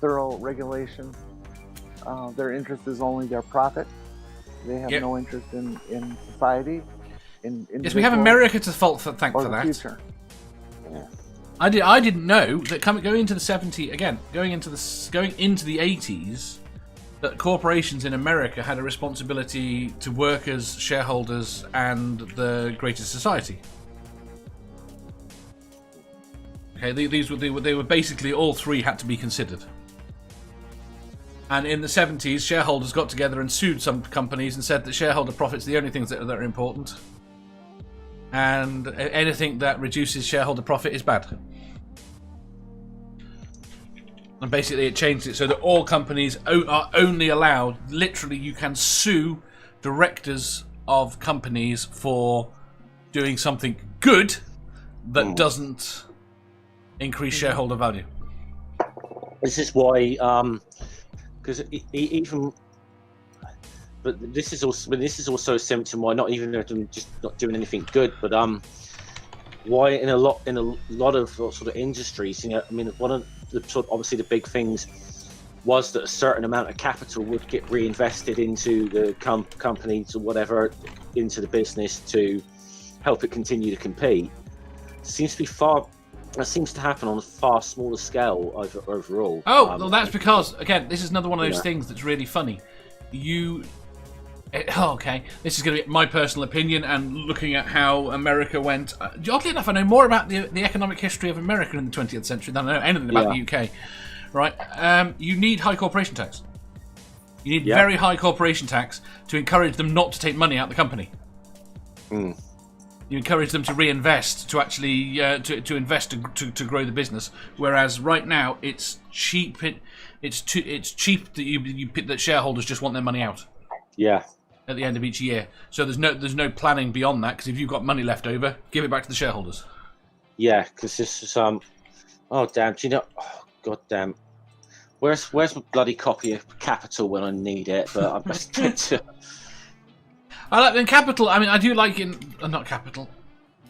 thorough regulation. Their interest is only their profit. They have no interest in society. Yes, we have America to thank for that. Future. Yeah. I didn't know that going into the 70s again, going into the 80s, that corporations in America had a responsibility to workers, shareholders, and the greater society. Okay, they were basically all three had to be considered. And in the 70s, shareholders got together and sued some companies and said that shareholder profits are the only things that are important. And anything that reduces shareholder profit is bad. And basically it changed it so that all companies are only allowed, literally you can sue directors of companies for doing something good that doesn't increase shareholder value. This is why, because even, but this is also a symptom why not even just not doing anything good, but why in a lot of sort of industries, you know, I mean, one of the sort of, obviously the big things was that a certain amount of capital would get reinvested into the companies or whatever, into the business to help it continue to compete. That seems to happen on a far smaller scale overall. Oh, well, that's because, again, this is another one of those things that's really funny. Okay, this is going to be my personal opinion and looking at how America went. Oddly enough, I know more about the economic history of America in the 20th century than I know anything about the UK. Right? You need high corporation tax. You need very high corporation tax to encourage them not to take money out of the company. You encourage them to reinvest, to actually to invest to grow the business. Whereas right now it's cheap. It's cheap that that shareholders just want their money out. Yeah. At the end of each year, so there's no planning beyond that. Because if you've got money left over, give it back to the shareholders. Yeah, because this is oh damn! Do you know? Oh, God damn! Where's my bloody copy of Capital when I need it? But I'm just to. I like in Capital. I mean, I do like not Capital.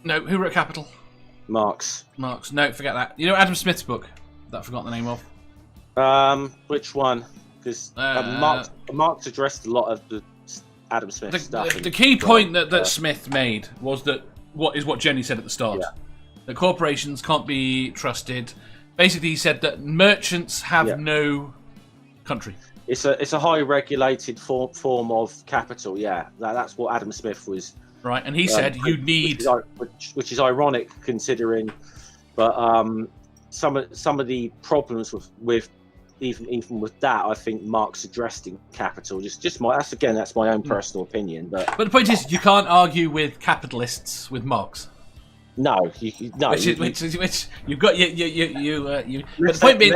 No, who wrote Capital? Marx. No, forget that. You know Adam Smith's book that I forgot the name of. Which one? Because Marx addressed a lot of the Adam Smith stuff. The key point that Smith made was that what Jenny said at the start. Yeah. That corporations can't be trusted. Basically, he said that merchants have no country. It's a high regulated form of capital. Yeah, that's what Adam Smith was. Right, and he said you need, which is ironic considering, but some of the problems with even with that, I think Marx addressed in Capital. That's my own personal opinion. But the point is, you can't argue with capitalists with Marx. No. Which you've got you. But the point being,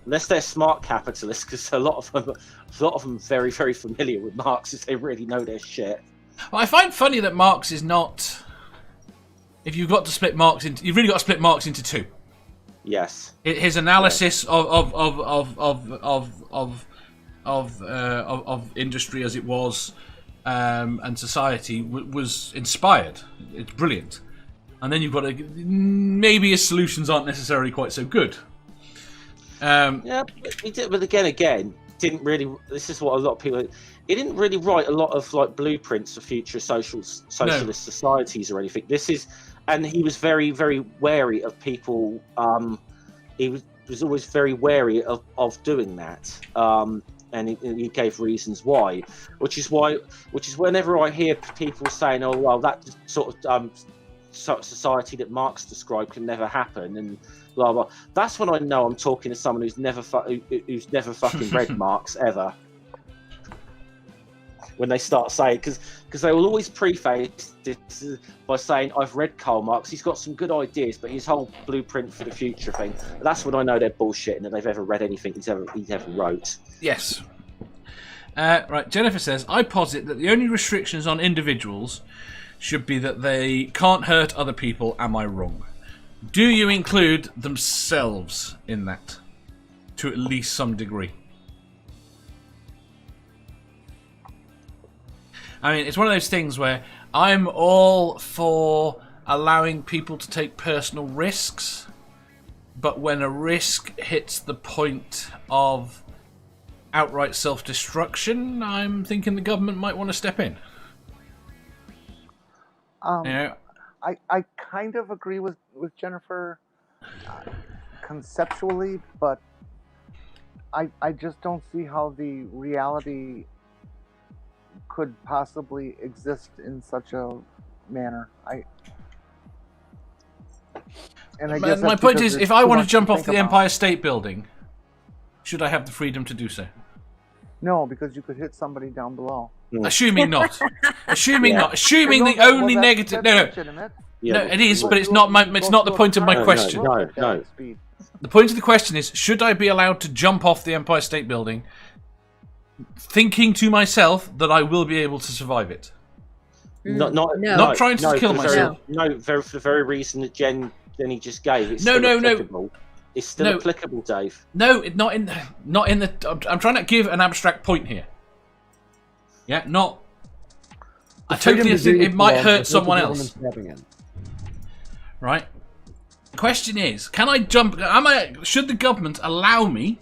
unless they're smart capitalists, because a lot of them very very familiar with Marx, as they really know their shit. Well, I find funny that Marx is not. If you've got to split Marx into, you've really got to split Marx into two. Yes. His analysis of of industry as it was and society was inspired. It's brilliant. And then you've got maybe his solutions aren't necessarily quite so good. Yeah, but again, didn't really. This is what a lot of people. He didn't really write a lot of like blueprints for future socialist societies or anything. And he was very, very wary of people. He was always very wary of doing that. And he gave reasons why, which is whenever I hear people saying, "Oh, well, that sort of society that Marx described can never happen," and blah blah. That's when I know I'm talking to someone who's never fucking read Marx ever. When they start saying, because they will always preface this by saying, "I've read Karl Marx. He's got some good ideas, but his whole blueprint for the future thing." That's when I know they're bullshit and that they've ever read anything he's ever wrote. Yes. Right. Jennifer says, "I posit that the only restrictions on individuals should be that they can't hurt other people. Am I wrong? Do you include themselves in that, to at least some degree?" I mean, it's one of those things where I'm all for allowing people to take personal risks, but when a risk hits the point of outright self-destruction, I'm thinking the government might want to step in. I kind of agree with Jennifer conceptually, but I just don't see how the reality could possibly exist in such a manner. I guess my point is, if I want to jump off the Empire State Building, should I have the freedom to do so? No, because you could hit somebody down below. Assuming not. Assuming not. Assuming the only negative. No, it is, but it's not the point of my question. No. The point of the question is, should I be allowed to jump off the Empire State Building, thinking to myself that I will be able to survive it? Not trying to kill myself. For the very reason that Jenny just gave. It's No. It's still applicable, Dave. No, not in the. I'm trying to give an abstract point here. Yeah, not. I totally think it might hurt someone else. Right. The question is, can I jump? Should the government allow me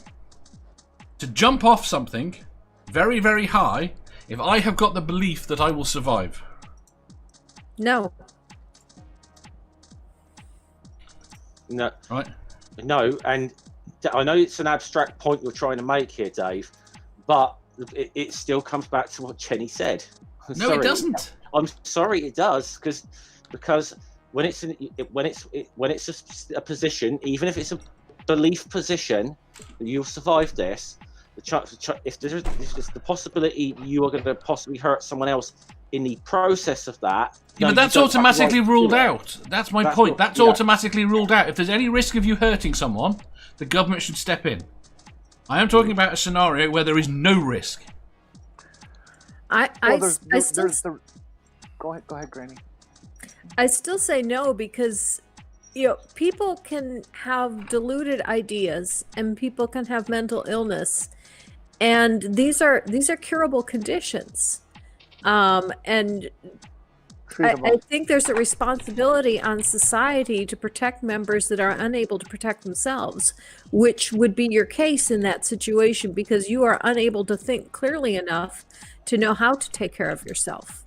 to jump off something very, very high if I have got the belief that I will survive? No. No. Right. No, and I know it's an abstract point you're trying to make here, Dave, but it still comes back to what Jenny said. No, it doesn't. I'm sorry, it does, because when it's a position, even if it's a belief position, you'll survive this. If there's the possibility you are going to possibly hurt someone else in the process of that. Yeah, but that's automatically ruled out. That's my point. That's automatically ruled out. If there's any risk of you hurting someone, the government should step in. I am talking about a scenario where there is no risk. Go ahead, Granny. I still say no, because people can have deluded ideas and people can have mental illness, and these are curable conditions. And I think there's a responsibility on society to protect members that are unable to protect themselves, which would be your case in that situation, because you are unable to think clearly enough to know how to take care of yourself.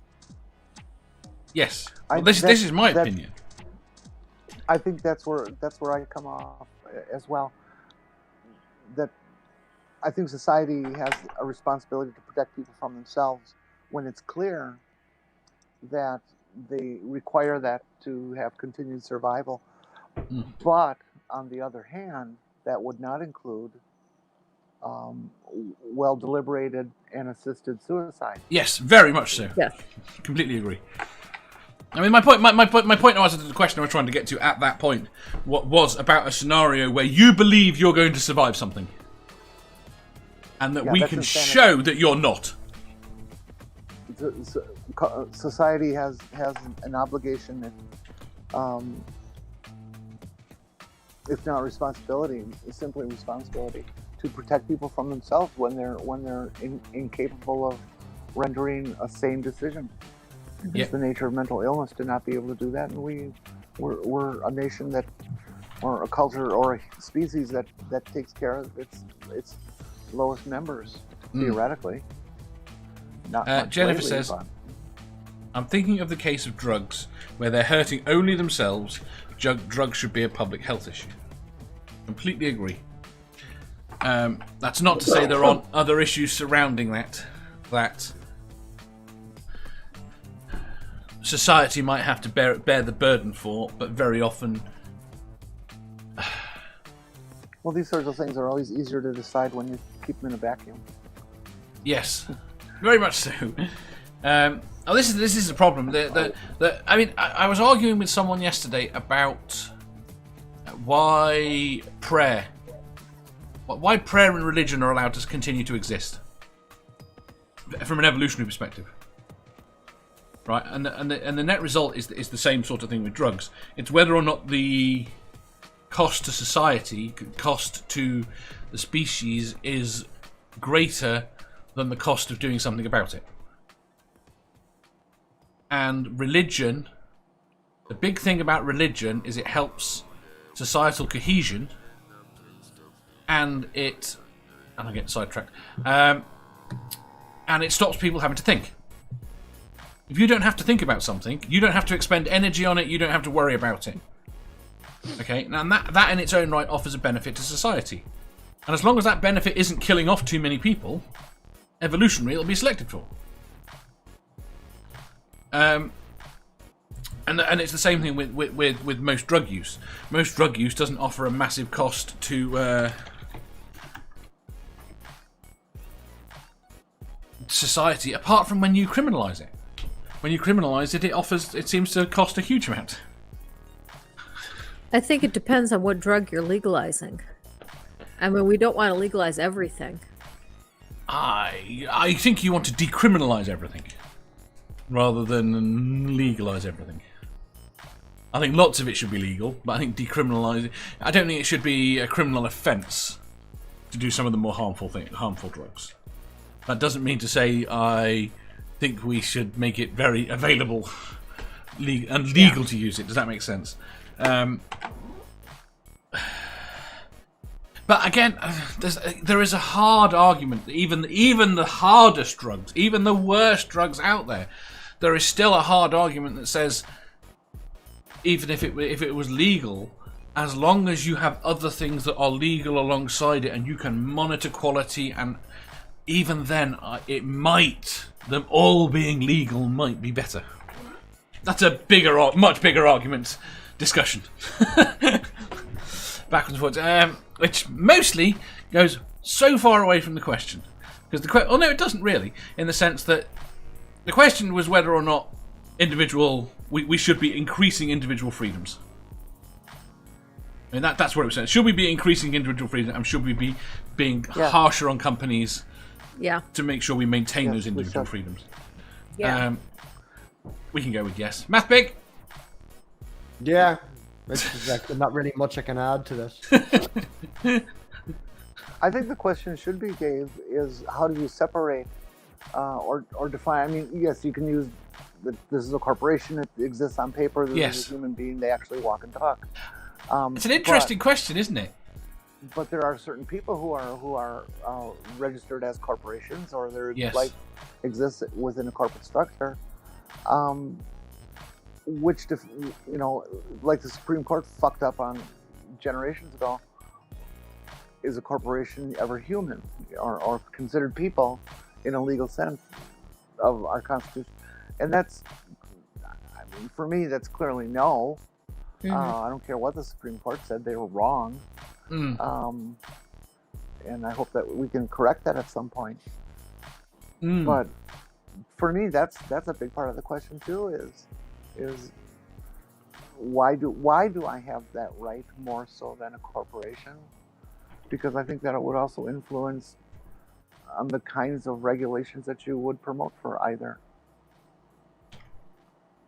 Yes. Well, this is my opinion. I think that's where I come off as well. That I think society has a responsibility to protect people from themselves when it's clear that they require that to have continued survival. But on the other hand, that would not include well deliberated and assisted suicide. Yes, very much so. Yes. Completely agree. I mean, my point was the question I was trying to get to at that point. What was about a scenario where you believe you're going to survive something, and that we can show that you're not. Society has an obligation, if not responsibility, simply responsibility, to protect people from themselves when they're incapable of rendering a sane decision. It's the nature of mental illness to not be able to do that, and we're a nation that, or a culture, or a species that takes care of its lowest members theoretically. Not much Jennifer lately, says, but... I'm thinking of the case of drugs where they're hurting only themselves. Drugs should be a public health issue. Completely agree. That's not to say there aren't other issues surrounding that society might have to bear the burden for, but very often... Well, these sorts of things are always easier to decide when you keep them in a vacuum. Yes, very much so. This is the problem. I was arguing with someone yesterday about why prayer and religion are allowed to continue to exist from an evolutionary perspective, right? And the net result is the same sort of thing with drugs. It's whether or not the cost to society, cost to the species, is greater than the cost of doing something about it. And religion, the big thing about religion is it helps societal cohesion, and I get sidetracked, and it stops people having to think. If you don't have to think about something, you don't have to expend energy on it, you don't have to worry about it. Okay, now that in its own right offers a benefit to society. And as long as that benefit isn't killing off too many people, evolutionary it'll be selected for. And it's the same thing with most drug use. Most drug use doesn't offer a massive cost to society, apart from when you criminalise it. When you criminalise it, it seems to cost a huge amount. I think it depends on what drug you're legalizing. I mean, we don't want to legalize everything. I think you want to decriminalise everything rather than legalise everything. I think lots of it should be legal, but I think decriminalising... I don't think it should be a criminal offence to do some of the more harmful drugs. That doesn't mean to say I think we should make it very available and legal to use it. Does that make sense? But again, there is a hard argument. Even the hardest drugs, even the worst drugs out there, there is still a hard argument that says, even if it was legal, as long as you have other things that are legal alongside it, and you can monitor quality, and even then, them all being legal might be better. That's a much bigger argument discussion. Backwards and forwards, which mostly goes so far away from the question, because no, it doesn't really, in the sense that the question was whether or not we should be increasing individual freedoms. I mean, that's what it was saying. Should we be increasing individual freedom, and should we be being harsher on companies to make sure we maintain those individual freedoms? Yeah. We can go with yes. MathPig? Yeah. There's not really much I can add to this. I think the question should be, Dave, is how do you separate or define? I mean, yes, you can use that this is a corporation, it exists on paper, this is a human being, they actually walk and talk. It's an interesting question, isn't it? But there are certain people who are registered as corporations, or their life exists within a corporate structure. Which, like the Supreme Court fucked up on generations ago, is a corporation ever human or considered people in a legal sense of our Constitution? And for me, that's clearly no. Mm-hmm. I don't care what the Supreme Court said; they were wrong. And I hope that we can correct that at some point. But for me, that's a big part of the question too. Is why do I have that right more so than a corporation? Because I think that it would also influence on the kinds of regulations that you would promote for either.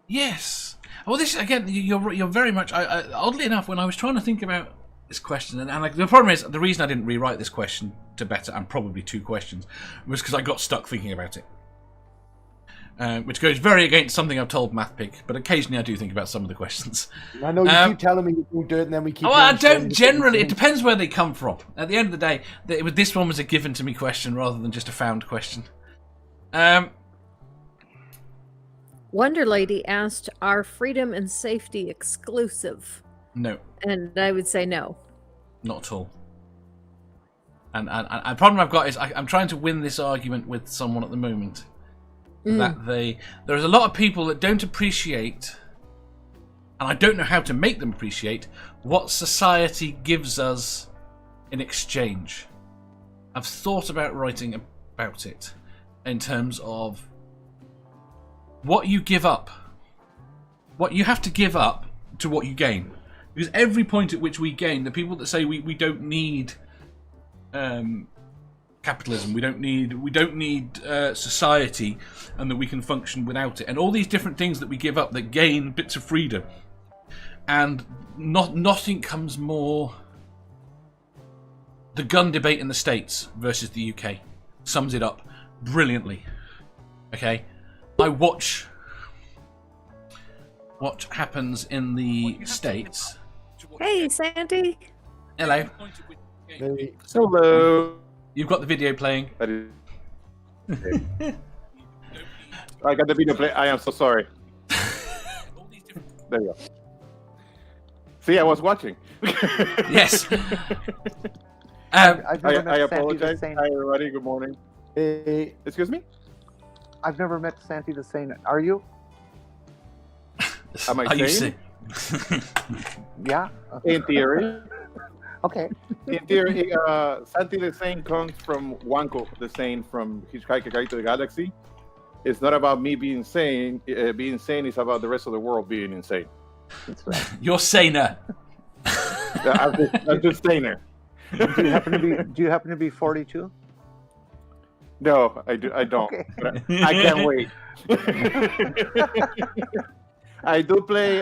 Yes. Well, this again, you're very much. Oddly enough, when I was trying to think about this question, and like, the problem is the reason I didn't rewrite this question to better, and probably 2 questions, was because I got stuck thinking about it. Which goes very against something I've told MathPig, but occasionally I do think about some of the questions. I know you keep telling me you don't do it, and then we keep. Well, I don't generally. It depends where they come from. At the end of the day, this one was a given to me question rather than just a found question. Wonder Lady asked, "Are freedom and safety exclusive?" No. And I would say no. Not at all. And the problem I've got is I'm trying to win this argument with someone at the moment. That there's a lot of people that don't appreciate, and I don't know how to make them appreciate, what society gives us in exchange. I've thought about writing about it in terms of what you give up. What you have to give up to what you gain. Because every point at which we gain, the people that say we don't need capitalism, we don't need society, and that we can function without it, and all these different things that we give up that gain bits of freedom, and nothing comes more. The gun debate in the States versus the UK sums it up brilliantly. Okay, I watch what happens in the States. Hey, Santi. Hello. Hello. You've got the video playing. I got the video play. I am so sorry. There you go. See, I was watching. Yes. I've never met I Santi the apologize. Saint. Hi, everybody. Good morning. Excuse me? I've never met Santi the Saint. Are you? Am I Are you sane? Yeah. In theory. Okay. In theory, Santi the Saint comes from Wanko, the Saint from Hitchhiker's Guide to the Galaxy. It's not about me being sane. Being sane is about the rest of the world being insane. That's right. You're saner. I'm just saner. Do you happen to be 42? No, I don't. Okay. But I can't wait. I do play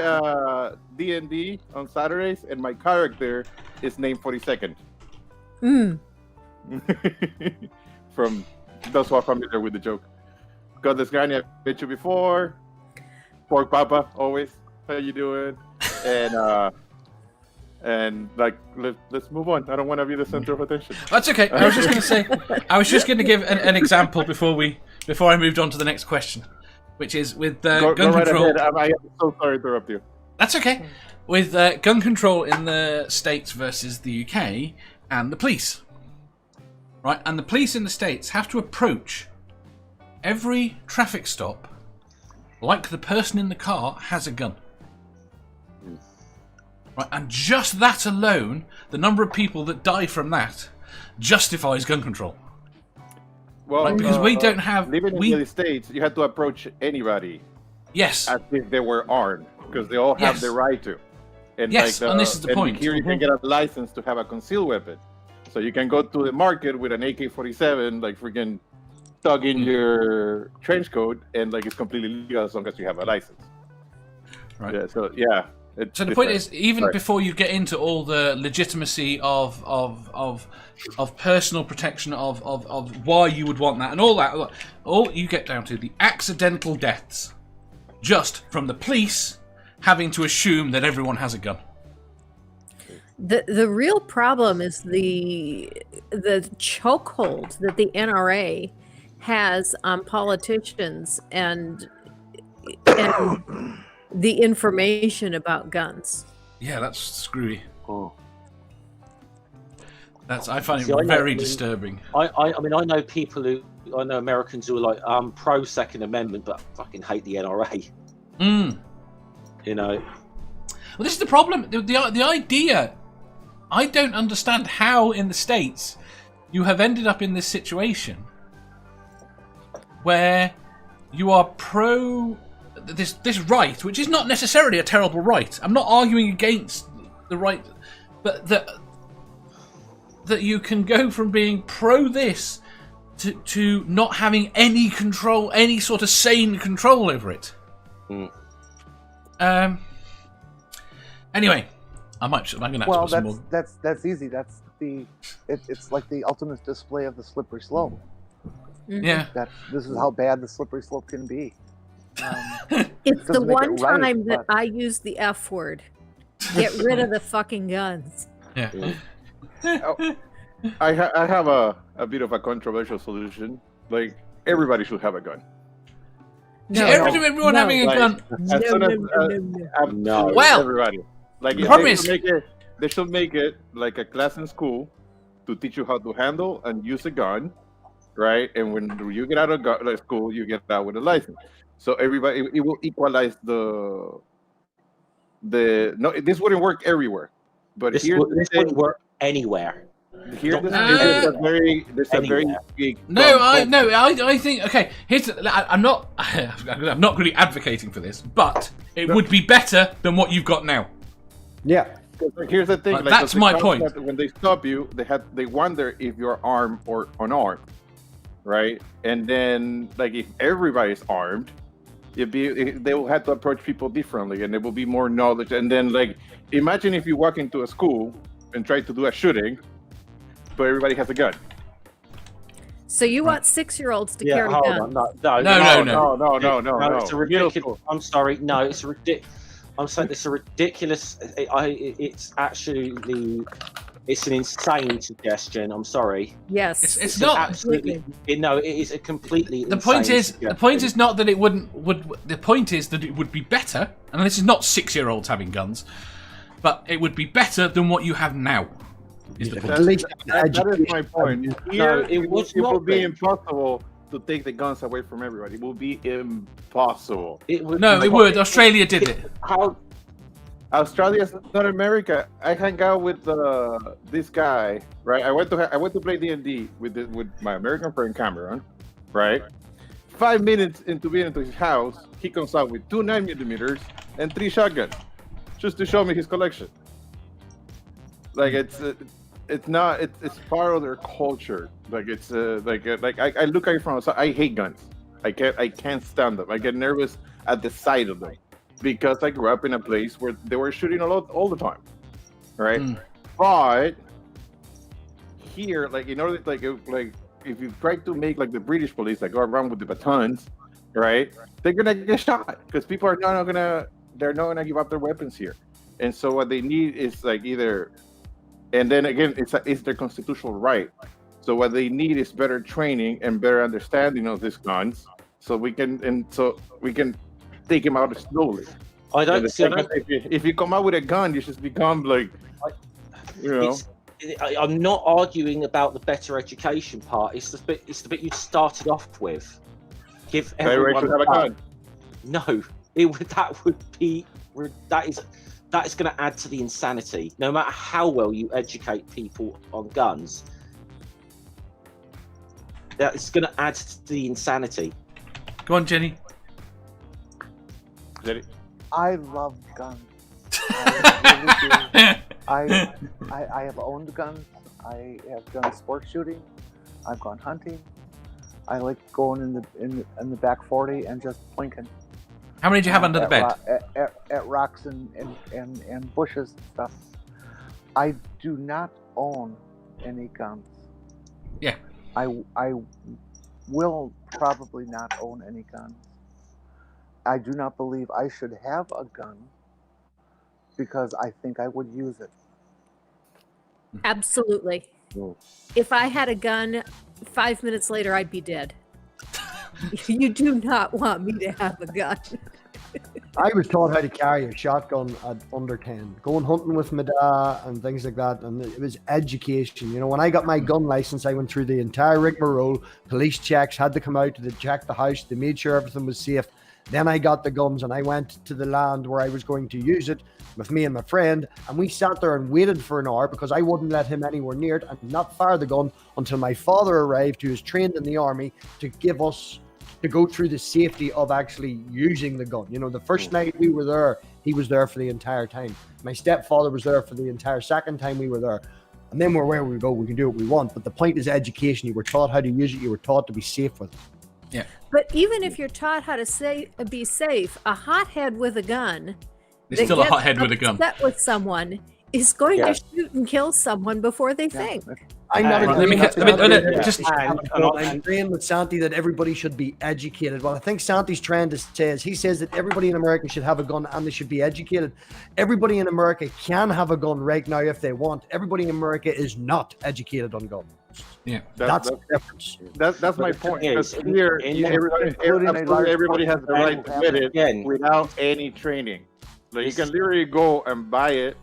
D&D on Saturdays, and my character is named 42nd. From those who are familiar with the joke. Godless Granny, I've met you before. Pork Papa, always. How you doing? And like, let's move on. I don't want to be the center of attention. That's okay. I was just going to give an example before I moved on to the next question, which is with gun go right control. ahead. I am so sorry to interrupt you. That's okay. With gun control in the States versus the UK and the police, right? And the police in the States have to approach every traffic stop like the person in the car has a gun. Right, and just that alone, the number of people that die from that justifies gun control. Well, right, because we don't have... Living in the States, you have to approach anybody Yes. as if they were armed, because they all have Yes. the right to. And Yes, and this is the point. Here you can get a license to have a concealed weapon. So you can go to the market with an AK-47, like freaking dug in your trench coat, and like it's completely legal as long as you have a license. Right. Yeah. So yeah. So the point is, even before you get into all the legitimacy of personal protection, of why you would want that, and all that, all you get down to the accidental deaths, just from the police having to assume that everyone has a gun. The real problem is the chokehold that the NRA has on politicians and the information about guns. Yeah, that's screwy. Oh. I find it very disturbing. I mean, I know Americans who are like pro Second Amendment, but fucking hate the NRA. You know. Well, this is the problem. The idea. I don't understand how in the States you have ended up in this situation where you are pro this right, which is not necessarily a terrible right. I'm not arguing against the right, but that you can go from being pro this to not having any control, any sort of sane control over it. Anyway, I'm gonna have to Well, put some more. that's easy. It's like the ultimate display of the slippery slope. Yeah. That this is how bad the slippery slope can be. It's the doesn't make it one right, time that but- I use the F word. Get rid of the fucking guns. Yeah. I have a bit of a controversial solution. Like, everybody should have a gun. Everyone having a Like, gun. as soon as, No. Well, everybody. Like, the problem is- they should make it like a class in school to teach you how to handle and use a gun, right? And when you get out of school, you get out with a license. So everybody, it will equalize the. No, this wouldn't work everywhere, but This here wouldn't work anywhere. there's a very big. I think okay. I'm not really advocating for this, but it would be better than what you've got now. Yeah. Here's the thing. Like, that's my point. When they stop you, they wonder if you're armed or unarmed, right? And then, like, if everybody's armed, they will have to approach people differently, and there will be more knowledge. And then, like, imagine if you walk into a school and try to do a shooting, but everybody has a gun. So you want 6-year-olds to carry hold guns? on. No. It's a ridiculous. I'm sorry. No, it's ridiculous. I'm saying it's a ridiculous. It's an insane suggestion. I'm sorry. Yes. It's not. Absolutely. No, it is a completely. The point insane is, the suggestion. point is not that it would. The point is that it would be better, and this is not 6-year-olds having guns, but it would be better than what you have now. Is the point. At least That is my point. Here, it would it not would be be. impossible to take the guns away from everybody. It will be impossible. It would. No, it would. Australia did it. How? Australia's not America. I hang out with this guy, right? I went to play D&D with my American friend Cameron, right? 5 minutes into being into his house, he comes out with 2 9mm and 3 shotguns, just to show me his collection. Like, it's part of their culture. Like, it's like I look at it from outside. I hate guns. I can't stand them. I get nervous at the sight of them because I grew up in a place where they were shooting a lot all the time, right? But here, like, in order, like if you try to make like the British police, like, go around with the batons, right? They're gonna get shot because people are not gonna give up their weapons here. And so what they need is like either. And then again, it's their constitutional right. So what they need is better training and better understanding of these guns, so we can take them out slowly. I don't see. If you come out with a gun, you just become like, you know. I'm not arguing about the better education part. It's the bit you started off with. Give everyone should have a gun. No, that is going to add to the insanity. No matter how well you educate people on guns, that's going to add to the insanity. Go on, Jenny. I love guns. I have owned guns. I have done sport shooting. I've gone hunting. I like going in the back 40 and just plinking. How many do you have under the bed? At rocks and bushes and stuff. I do not own any guns. Yeah. I will probably not own any guns. I do not believe I should have a gun because I think I would use it. Absolutely. If I had a gun, 5 minutes later, I'd be dead. You do not want me to have a gun. I was taught how to carry a shotgun at under 10, going hunting with my dad and things like that, and it was education. You know, when I got my gun license, I went through the entire rigmarole. Police checks had to come out to check the house. They made sure everything was safe. Then I got the guns and I went to the land where I was going to use it with me and my friend, and we sat there and waited for an hour because I wouldn't let him anywhere near it and not fire the gun until my father arrived, who was trained in the army, to give us to go through the safety of actually using the gun. You know, the first night we were there, he was there for the entire time. My stepfather was there for the entire second time we were there. And then we're where we go, we can do what we want. But the point is education. You were taught how to use it. You were taught to be safe with it. Yeah. But even if you're taught how to be safe, a hothead with a gun, It's still a hothead with a gun. upset with someone is going to shoot and kill someone before they think. I'm not Let me just. I'm agreeing with Santi that everybody should be educated. What I think Santi's trying to say is he says that everybody in America should have a gun and they should be educated. Everybody in America can have a gun right now if they want. Everybody in America is not educated on guns. Yeah, that's the difference. That's my point. Because here, everybody has the right to get it without any training. Like you can literally go and buy it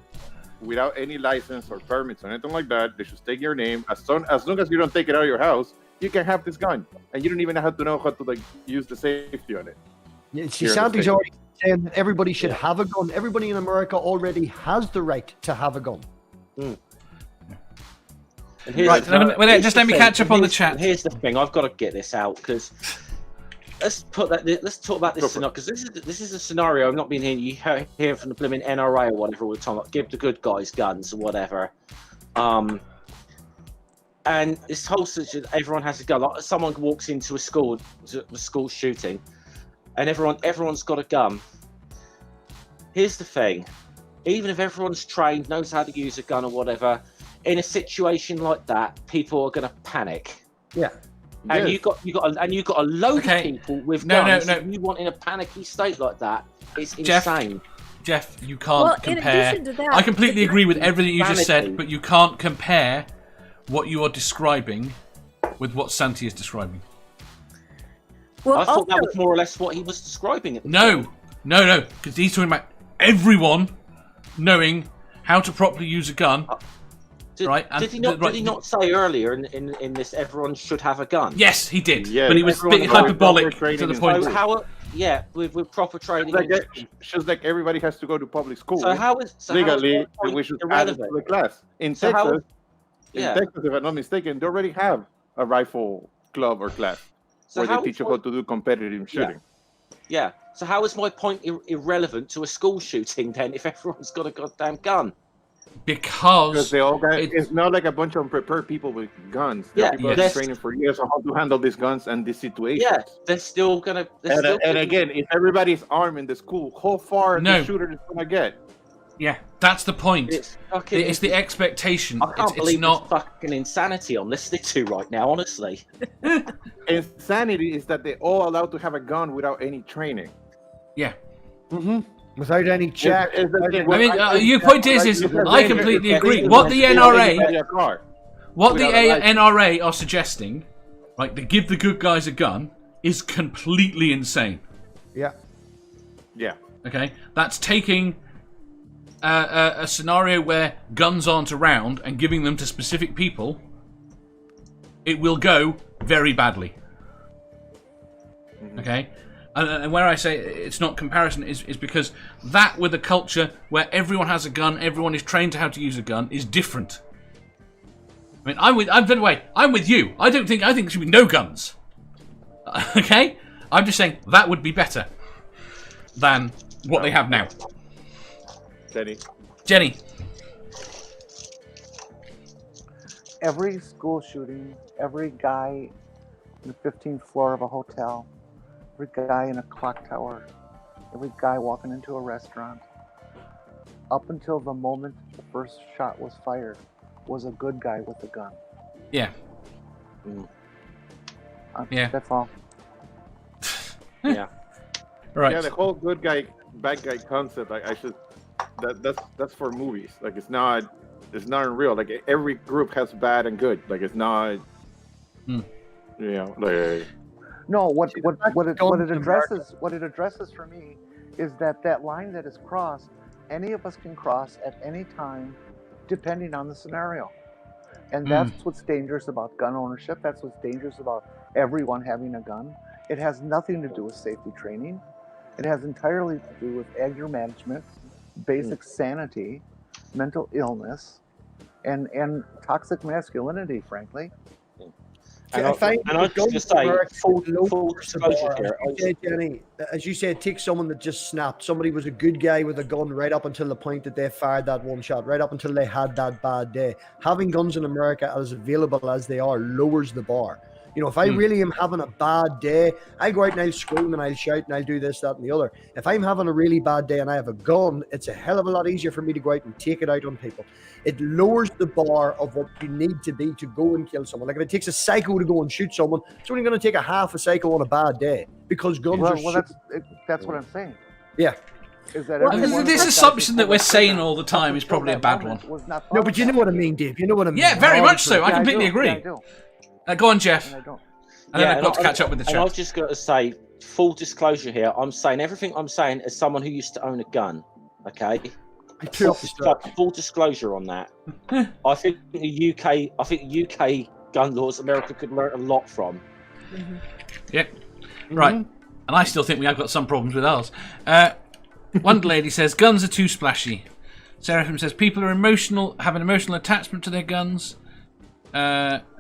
without any license or permits or anything like that. They should take your name. As long as you don't take it out of your house, you can have this gun, and you don't even have to know how to like use the safety on it. Yeah, see, Santi's already saying that everybody should have a gun. Everybody in America already has the right to have a gun. Right, just let me catch up on the chat. Here's the thing: I've got to get this out because let's talk about this scenario because this is a scenario I've not been hearing from the blooming NRA or whatever all the time. Like, give the good guys guns or whatever. And this whole situation, everyone has a gun. Like someone walks into a school shooting, and everyone's got a gun. Here's the thing: even if everyone's trained, knows how to use a gun or whatever, in a situation like that, people are going to panic. Yeah. And you got a load of people with guns. No. You want in a panicky state like that? It's insane. Jeff, you can't compare. In addition to that, I completely agree with everything you just said, but you can't compare what you are describing with what Santi is describing. Well, I thought that was more or less what he was describing. No, because he's talking about everyone knowing how to properly use a gun. Right? Did he not say earlier in this everyone should have a gun? Yes, he did. Yeah, but he was a bit hyperbolic to the point. With proper training. Just like everybody has to go to public school. So legally, we should add it to the class. In Texas, if I'm not mistaken, they already have a rifle club or class where they teach you how to do competitive shooting. Yeah. So how is my point irrelevant to a school shooting then if everyone's got a goddamn gun? Because they all got, it's not like a bunch of prepared people with guns. People are training for years on how to handle these guns and these situations. Yeah, they're still gonna. And again, if everybody's armed in the school, how far the shooter is gonna get? Yeah, that's the point. It's the expectation. I can't believe it's fucking insanity I'm listening to right now, honestly. Insanity is that they're all allowed to have a gun without any training. Yeah. Without any check. Your point is I completely agree. What the NRA are suggesting, like to give the good guys a gun, is completely insane. Yeah. Okay, that's taking a scenario where guns aren't around and giving them to specific people. It will go very badly. Okay. And where I say it's not comparison is because that with a culture where everyone has a gun, everyone is trained to how to use a gun, is different. I mean, I'm with you. I think there should be no guns. Okay? I'm just saying that would be better than what they have now. Jenny. Every school shooting, every guy on the 15th floor of a hotel, every guy in a clock tower, every guy walking into a restaurant, up until the moment the first shot was fired, was a good guy with a gun. Yeah. That's all. Yeah. Right. Yeah, the whole good guy, bad guy concept, that's for movies. Like it's not real. Like every group has bad and good. Like it's not. No, what it addresses for me is that line that is crossed, any of us can cross at any time, depending on the scenario. And that's what's dangerous about gun ownership. That's what's dangerous about everyone having a gun. It has nothing to do with safety training. It has entirely to do with anger management, basic sanity, mental illness, and toxic masculinity, frankly. And I just say, full disclosure here. Jenny, as you said, take someone that just snapped. Somebody was a good guy with a gun right up until the point that they fired that one shot, right up until they had that bad day. Having guns in America as available as they are lowers the bar. You know, if I really am having a bad day, I go out and I'll scream and I'll shout and I'll do this, that, and the other. If I'm having a really bad day and I have a gun, it's a hell of a lot easier for me to go out and take it out on people. It lowers the bar of what you need to be to go and kill someone. Like if it takes a psycho to go and shoot someone, it's only going to take a half a psycho on a bad day because guns are. Well, that's what I'm saying. Yeah. Is that this assumption that we're saying all the time is probably a bad one. No, but you know what I mean, Dave. You know what I mean. Yeah, very much so. I completely agree. Yeah, I do. Go on, Jeff. And I don't. And then I've got to catch up with the chat. And I've just got to say, full disclosure here, I'm saying everything I'm saying as someone who used to own a gun. Okay? Full disclosure on that. I think the UK gun laws America could learn a lot from. Yeah. Right. And I still think we have got some problems with ours. One lady says guns are too splashy. Seraphim says people are have an emotional attachment to their guns.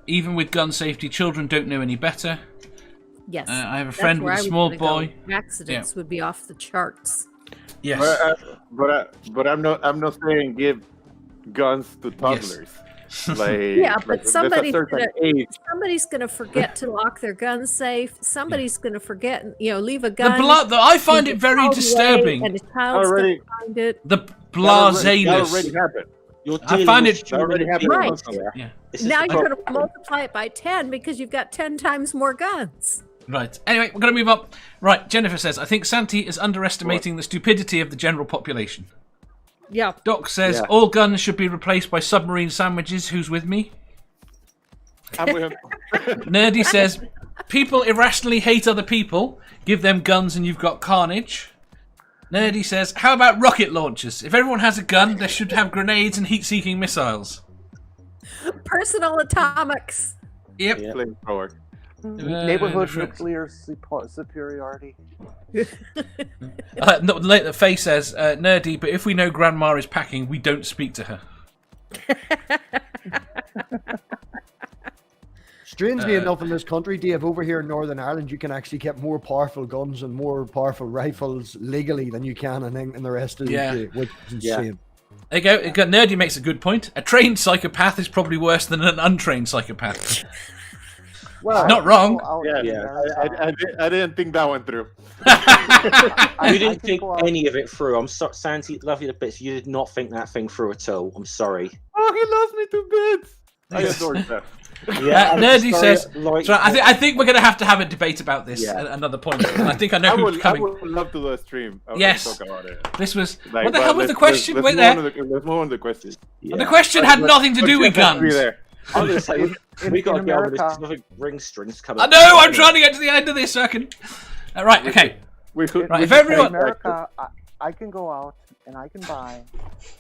Even with gun safety, children don't know any better. Yes. I have a friend with a small boy. Accidents would be off the charts. Yes. But I'm not saying give guns to toddlers. Yes. But somebody's gonna forget to lock their gun safe. Somebody's gonna forget, leave a gun. I find it very disturbing. And a child's gonna find it. The blaseness. That already happened. I find it already happened. Right. Yeah. Now you're going to multiply it by 10 because you've got 10 times more guns. Right. Anyway, we're going to move up. Right. Jennifer says, I think Santi is underestimating the stupidity of the general population. Yeah. Doc says, all guns should be replaced by submarine sandwiches. Who's with me? I'm with him. Nerdy says, people irrationally hate other people. Give them guns and you've got carnage. Nerdy says, how about rocket launchers? If everyone has a gun, they should have grenades and heat-seeking missiles. Personal atomics. Yep. Flamethrower. Neighborhood nuclear superiority. The Faye says, nerdy, but if we know Grandma is packing, we don't speak to her. Strangely enough, in this country, Dave, over here in Northern Ireland, you can actually get more powerful guns and more powerful rifles legally than you can in the rest of the UK, which is insane. There you go. Nerdy makes a good point. A trained psychopath is probably worse than an untrained psychopath. Well, not wrong. I didn't think that went through. You didn't think any of it through. I'm sorry, Santi, love you to bits. You did not think that thing through at all. I'm sorry. Oh, he loves me to bits. I adore that. Yeah, Nerdy says. I think we're going to have a debate about this at another point. And I think I know who's coming. I would love to do a stream. Yes. Talk about it. This was. What the hell was the question? Let's move on to the question. Yeah. The question had nothing to do with guns. I'm going to say, we got to get over this nothing ring strings coming. I know, I'm trying to get to the end of this second. Right, okay. If everyone. In America, I can go out and I can buy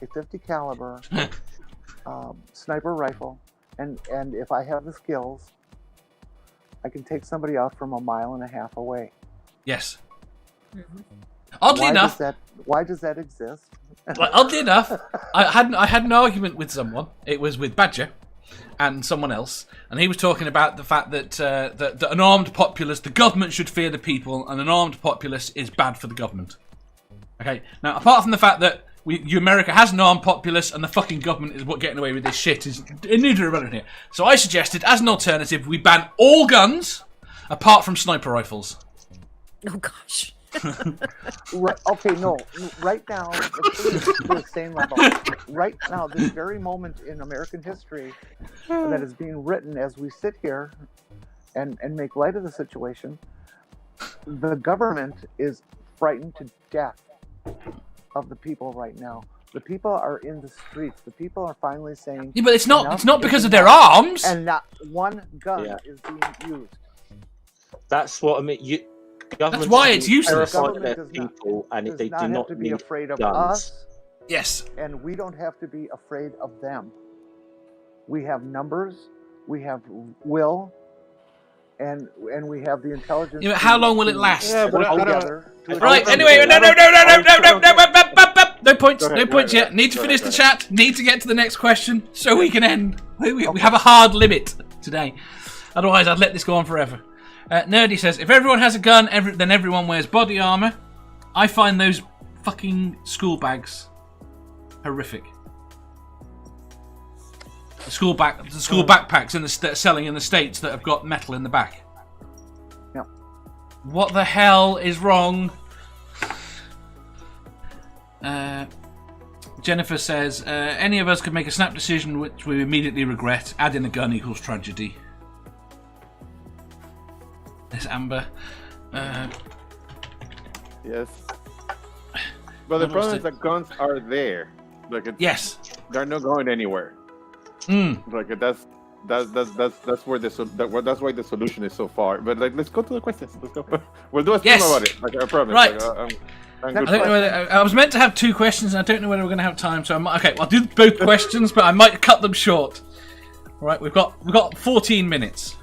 a 50 caliber sniper rifle. And if I have the skills, I can take somebody out from 1.5 miles away. Yes. Oddly enough, why does that exist? Oddly enough, I had an argument with someone. It was with Badger and someone else, and he was talking about the fact that that an armed populace, the government should fear the people, and an armed populace is bad for the government. Okay. Now, apart from the fact that America has an armed populace and the fucking government is what getting away with this shit is neither irrelevant here. So I suggested, as an alternative, we ban all guns apart from sniper rifles. Oh gosh. Right, okay, no. Right now, let's put it to the same level. Right now, this very moment in American history that is being written as we sit here and make light of the situation, the government is frightened to death of the people right now. The people are in the streets. The people are finally saying, yeah, but it's not because of their arms. And not one gun is being used. That's what I mean. That's why it's useless. People, and they do not have to be afraid of guns. us. Yes. And we don't have to be afraid of them. We have numbers. We have will. And we have the intelligence. Yeah, but how long will it last? Yeah, but right. Anyway, no. No points yet. Need to finish the chat. Need to get to the next question so we can end. We have a hard limit today. Otherwise, I'd let this go on forever. Nerdy says, if everyone has a gun, then everyone wears body armor. I find those fucking school bags horrific. The school backpacks in the selling in the States that have got metal in the back. Yep. What the hell is wrong? Jennifer says, any of us could make a snap decision which we immediately regret. Adding a gun equals tragedy. There's Amber. Yes. But the problem is that guns are there. Like yes. They're not going anywhere. Like that's where that's why the solution is so far. But like, let's go to the questions. Let's go. We'll do a stream about it. Like I promise. Right. Like, I was meant to have 2 questions, and I don't know whether we're going to have time. So I'll do both questions, but I might cut them short. All right, we've got 14 minutes.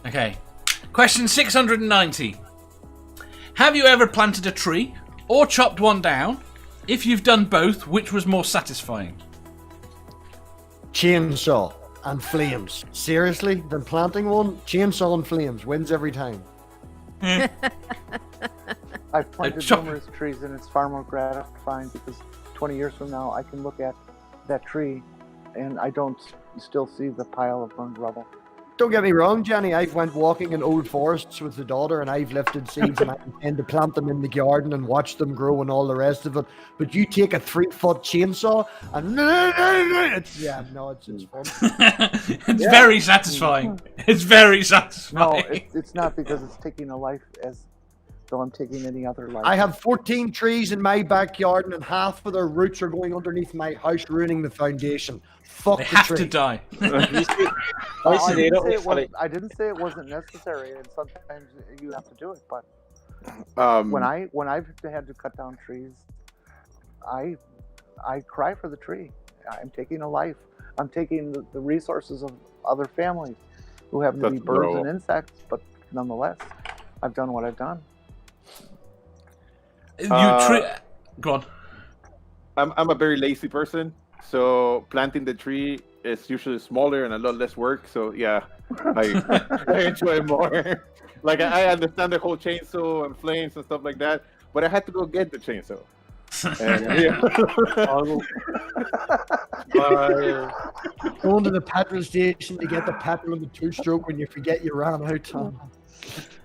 Okay, question 690. Have you ever planted a tree or chopped one down? If you've done both, which was more satisfying? Chainsaw and flames. Seriously? Than planting one? Chainsaw and flames wins every time. I've planted numerous trees, and it's far more gratifying because 20 years from now, I can look at that tree, and I don't still see the pile of burned rubble. Don't get me wrong, Jenny. I've went walking in old forests with the daughter, and I've lifted seeds, and I intend to plant them in the garden and watch them grow and all the rest of it. But you take a 3-foot chainsaw, and it's fun. It's very satisfying. It's very satisfying. No, it's not because it's taking a life as though I'm taking any other life. I have 14 trees in my backyard, and half of their roots are going underneath my house, ruining the foundation. Fuck they the have tree. to die. I didn't say it wasn't necessary, and sometimes you have to do it. But when I've had to cut down trees, I cry for the tree. I'm taking a life. I'm taking the resources of other families who happen to be birds and insects, but nonetheless, I've done what I've done. Go on. I'm a very lazy person, so planting the tree is usually smaller and a lot less work. So yeah, I enjoy it more. Like I understand the whole chainsaw and flames and stuff like that, but I had to go get the chainsaw. And, Going to the petrol station to get the petrol on the 2-stroke when you forget you ran out.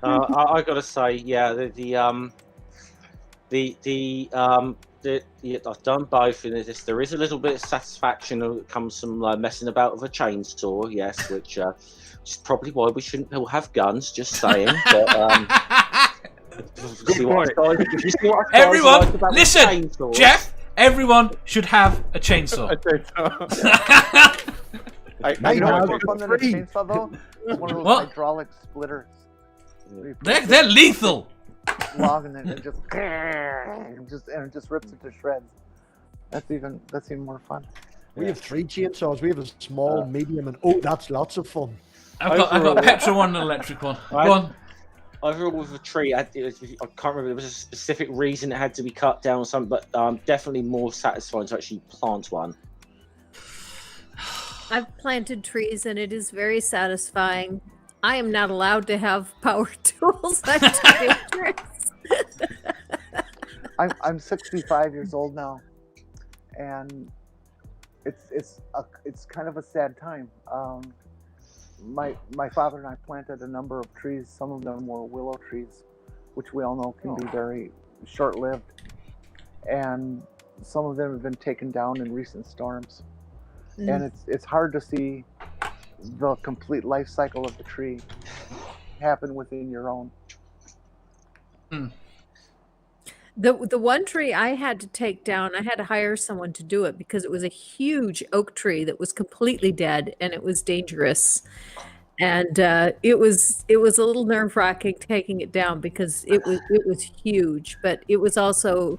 I gotta say, yeah, I've done both, and there is a little bit of satisfaction that comes from messing about with a chainsaw, yes, which is probably why we shouldn't all have guns. Just saying. But, everyone, listen, Jeff. Everyone should have a chainsaw. You know what's more fun than a chainsaw, though? It's one of those hydraulic splitters. They're lethal. Long, and then it just rips it to shreds. That's even more fun. We have 3 chainsaws. We have a small, medium, and that's lots of fun. I've got a petrol one and an electric one. Go on. Overall, with a tree, I can't remember. There was a specific reason it had to be cut down or something, but definitely more satisfying to actually plant one. I've planted trees, and it is very satisfying. I am not allowed to have power tools. I'm too dangerous. I'm 65 years old now, and it's kind of a sad time. My father and I planted a number of trees. Some of them were willow trees, which we all know can be very short-lived, and some of them have been taken down in recent storms. And it's hard to see the complete life cycle of the tree happen within your own. The one tree I had to take down, I had to hire someone to do it because it was a huge oak tree that was completely dead, and it was dangerous. And it was a little nerve-wracking taking it down because it was huge, but it was a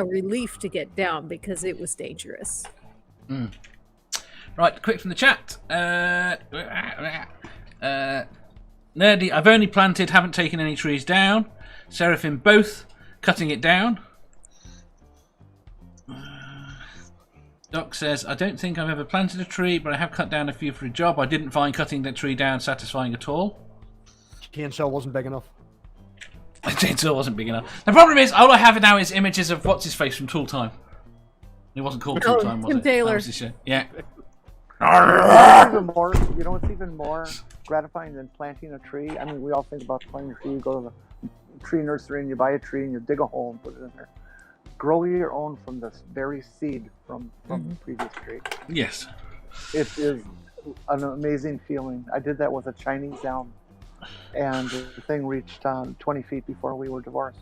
relief to get down because it was dangerous. Right, quick from the chat. Nerdy, I've only planted, haven't taken any trees down. Seraphim, both cutting it down. Doc says, I don't think I've ever planted a tree, but I have cut down a few for a job. I didn't find cutting the tree down satisfying at all. Chainsaw wasn't big enough. The chainsaw wasn't big enough. The problem is, all I have now is images of what's-his-face from Tool Time. It wasn't called Oh, Tool Time, was Tim it? Taylor. That was his show. Yeah. You know what's even more gratifying than planting a tree? I mean, we all think about planting a tree. You go to the tree nursery and you buy a tree and you dig a hole and put it in there. Grow your own from this very seed from the previous tree. Yes. It is an amazing feeling. I did that with a Chinese elm, and the thing reached 20 feet before we were divorced.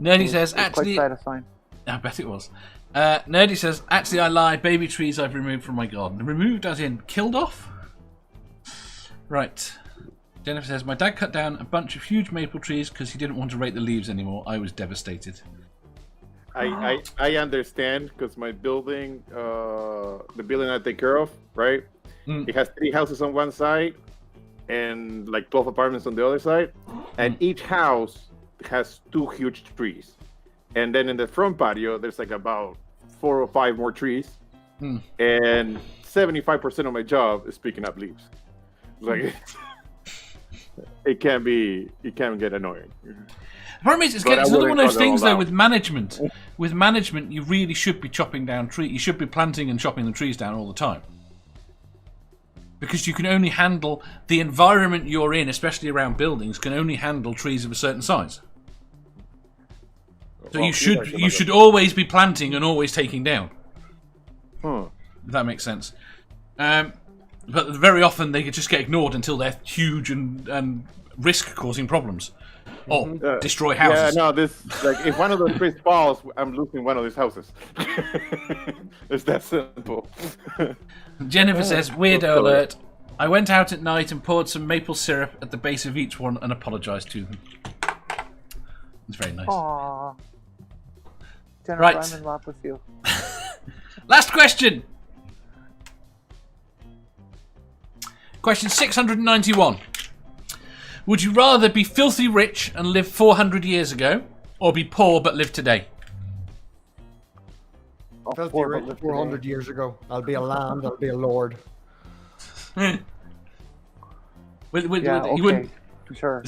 Nerdy says, It was quite actually, satisfying. I bet it was. Nerdy says, actually, I lie. Baby trees I've removed from my garden. Removed as in killed off? Right. Jennifer says, my dad cut down a bunch of huge maple trees because he didn't want to rake the leaves anymore. I was devastated. I understand because my building, the building I take care of, right? It has 3 houses on one side and like 12 apartments on the other side, and each house has 2 huge trees, and then in the front patio there's like about 4 or 5 more trees, and 75% of my job is picking up leaves. Like it can get annoying. The problem is, it's But I another one of wouldn't those cut it things, all though, out. with management. With management, you really should be chopping down trees. You should be planting and chopping the trees down all the time. Because you can only handle the environment you're in, especially around buildings, can only handle trees of a certain size. So you should always be planting and always taking down. If that makes sense. But very often they just get ignored until they're huge and risk causing problems. Or destroy houses. Yeah, no, this like if one of those trees falls, I'm losing one of these houses. It's that simple. Jennifer says, weirdo alert. I went out at night and poured some maple syrup at the base of each one and apologised to them. It's very nice. Aww. Jennifer, Right. I'm in love with you. Last question. Question 691. Would you rather be filthy rich and live 400 years ago, or be poor but live today? Filthy rich 400 years ago. I'll be a land. I'll be a lord. You Okay, wouldn't. sure.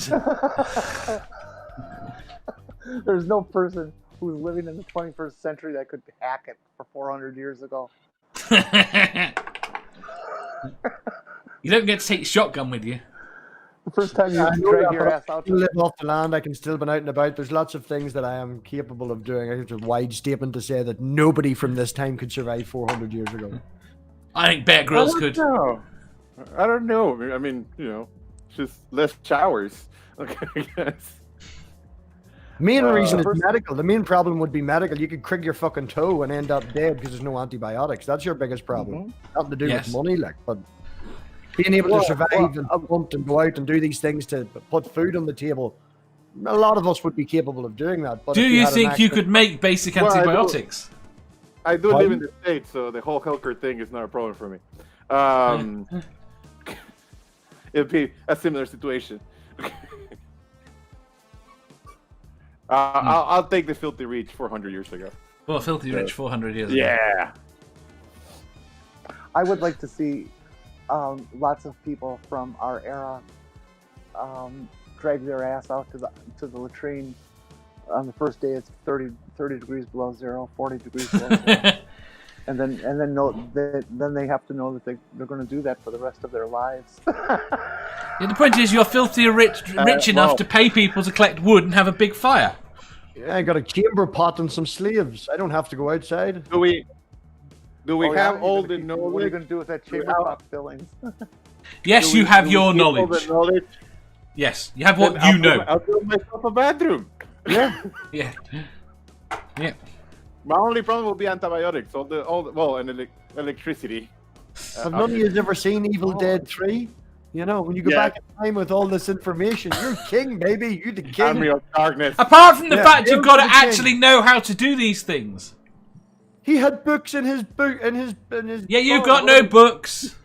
There's no person who's living in the 21st century that could hack it for 400 years ago. You don't get to take your shotgun with you. The first time you I know drag that, your but ass out I can live off the land. I can still be out and about. There's lots of things that I am capable of doing. I think it's a wide statement to say that nobody from this time could survive 400 years ago. I think Bear Grylls could. I don't know. I mean, just less showers. Okay, I guess. Main reason is first- medical. The main problem would be medical. You could crig your fucking toe and end up dead because there's no antibiotics. That's your biggest problem. Nothing to do Yes. with money, like, but being able to survive and hunt and go out and do these things to put food on the table. A lot of us would be capable of doing that. But Do if you had an think you accident- could make basic Well, I do. antibiotics? I do live in the States, so the whole healthcare thing is not a problem for me. It'd be a similar situation. I'll take the filthy rich 400 years ago. Well, filthy rich 400 years ago. Yeah. I would like to see lots of people from our era drag their ass out to the latrine. On the first day, it's 30 degrees below zero, 40 degrees below zero. And then then they have to know that they're going to do that for the rest of their lives. Yeah, the point is, you're filthy rich enough to pay people to collect wood and have a big fire. Yeah, I got a chamber pot and some slaves. I don't have to go outside. Do we have all the What are you knowledge? going to do with that chamber pot fillings? Yes, Do you we- have do we your keep all the knowledge. knowledge? Yes, you have what Then you know. I'll build myself a bathroom. Yeah. Yeah. Yeah. My only problem will be antibiotics. And electricity. Have none of you ever seen Evil Dead 3? You know, when you go Yeah. back in time with all this information, you're king, baby. You're the king. Army of Darkness. Apart from the Yeah, fact you've got to the king. actually know how to do these things. He had books in his book in his. Yeah, you've got no books.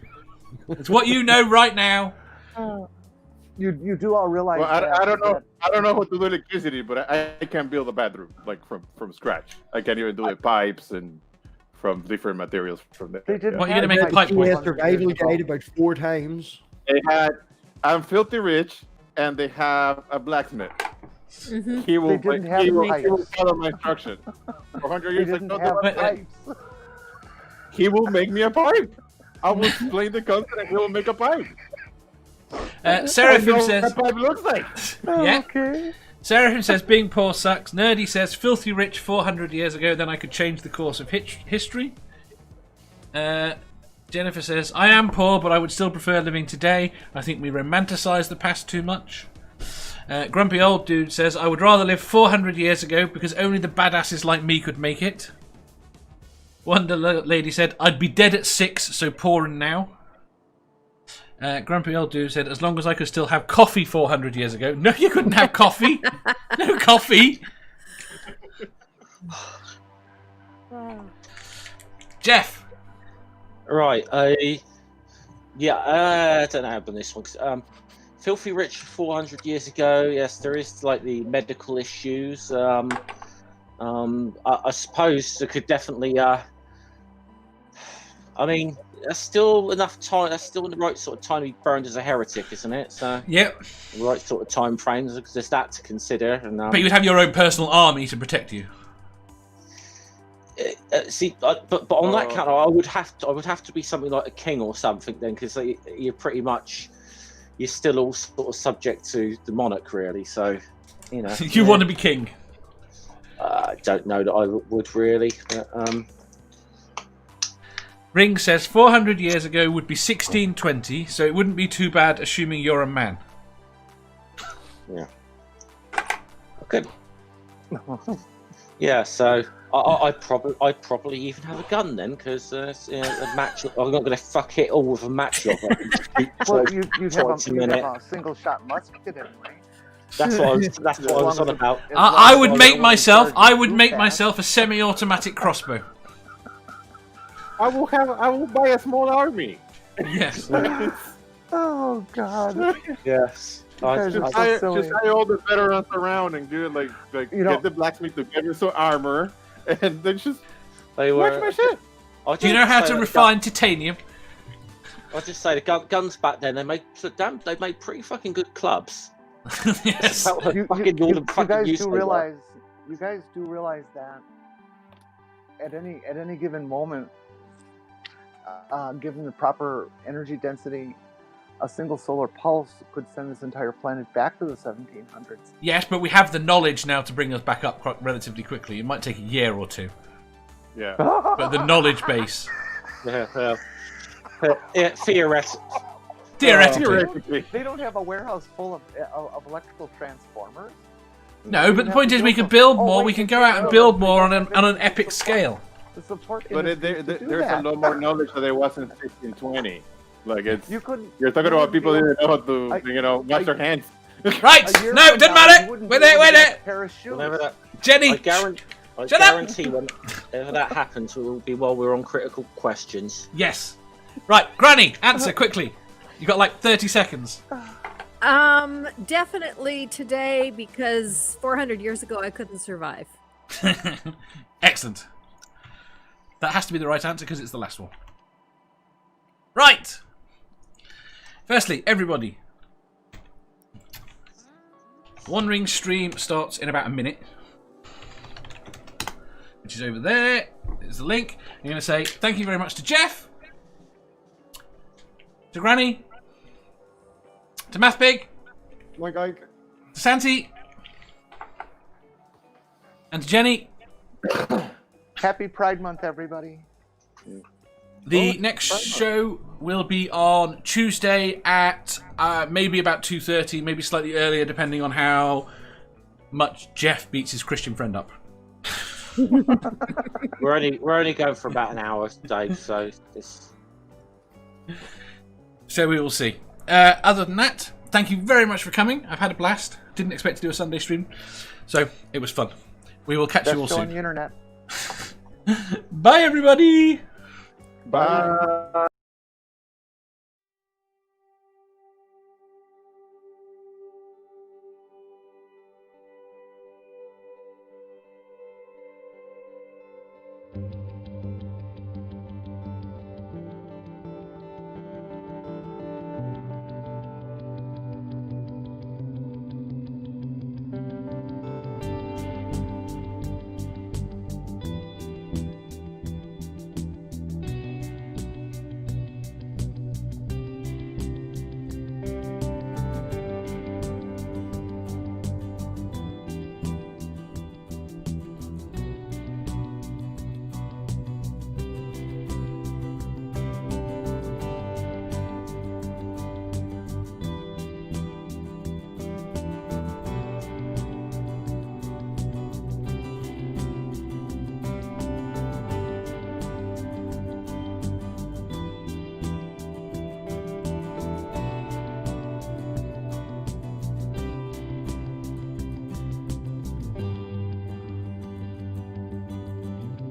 It's what you know right now. You do all realize. Well, that, I don't know. that- I don't know how to do electricity, but I can build a bathroom like from scratch. I can even do the pipes and from different materials from there. They did What, you're gonna make a have pipe like boy? Yeah, 200 survival years ago. guide about 4 times. They had. I'm filthy rich, and they have a blacksmith. He will, They didn't have he will pipes. follow my instruction. 400 They years didn't ago, have Wait, pipes. he will make me a pipe. I will explain the concept and he will make a pipe. I know Seraphim what says, a pipe looks like. yeah. Okay. Seraphim says, being poor sucks. Nerdy says, filthy rich 400 years ago, then I could change the course of history. Jennifer says, I am poor, but I would still prefer living today. I think we romanticize the past too much. Grumpy Old Dude says, I would rather live 400 years ago because only the badasses like me could make it. Wonder Lady said, I'd be dead at 6, so poor and now. Grumpy Old Dude said, as long as I could still have coffee 400 years ago. No, you couldn't have coffee. No coffee. Jeff. Right. I don't know how to this one. Filthy rich 400 years ago. Yes, there is like the medical issues. I suppose there could definitely. I mean, that's still enough time. That's still in the right sort of time to be burned as a heretic, isn't it? So, Yep. the right sort of time frames. There's that to consider. And But you'd have your own personal army to protect you. but on that count, I would have to be something like a king or something then, because you're pretty much you're still all sort of subject to the monarch, really. So, you know, You want to be king. I don't know that I would really. But, Ring says 400 years ago would be 1620, so it wouldn't be too bad assuming you're a man. yeah. Okay. Yeah. So I'd probably even have a gun then, because a match. I'm not going to fuck it all with a matchlock. Well, you'd have a single shot musket anyway. That's what I was on about. I would make myself a semi-automatic crossbow. I will buy a small army. Yes. Oh God. Yes. guys are Just so silly. hire all the veterans around and do it like You know- get the blacksmith to get some armor and then just They watch my shit. Do you know how to refine titanium? I'll just say the guns back then they made pretty fucking good clubs. Yes. You guys do realize that at any given moment, given the proper energy density, a single solar pulse could send this entire planet back to the 1700s. Yes, but we have the knowledge now to bring us back up relatively quickly. It might take a year or two, Yeah. but the knowledge base. Yeah, theoretically. Theoretically. They don't have a warehouse full of electrical transformers. No, but the point is we can build more. We can go out and build more on an epic scale. The support But industry to do there's a that. lot more knowledge that there was in 1620. Like you're talking You about people who didn't know how to wash their hands. Right. No, doesn't matter. Wait there. Whenever that, Jenny. I guarantee whenever that happens, it will be while we're on critical questions. Yes. Right, Granny, answer quickly. You got like 30 seconds. Definitely today, because 400 years ago I couldn't survive. Excellent. That has to be the right answer because it's the last one. Right. Firstly, everybody. One Ring stream starts in about a minute, which is over there. There's the link. You're going to say thank you very much to Jeff, to Granny, to MathPig, My guy. to Santi, and to Jenny. Happy Pride Month, everybody. The next show will be on Tuesday at maybe about 2:30, maybe slightly earlier, depending on how much Jeff beats his Christian friend up. We're only going for about an hour, Dave. So we will see. Other than that, thank you very much for coming. I've had a blast. Didn't expect to do a Sunday stream, so it was fun. We will catch Best you all show on soon. the internet. Bye, everybody. Bye.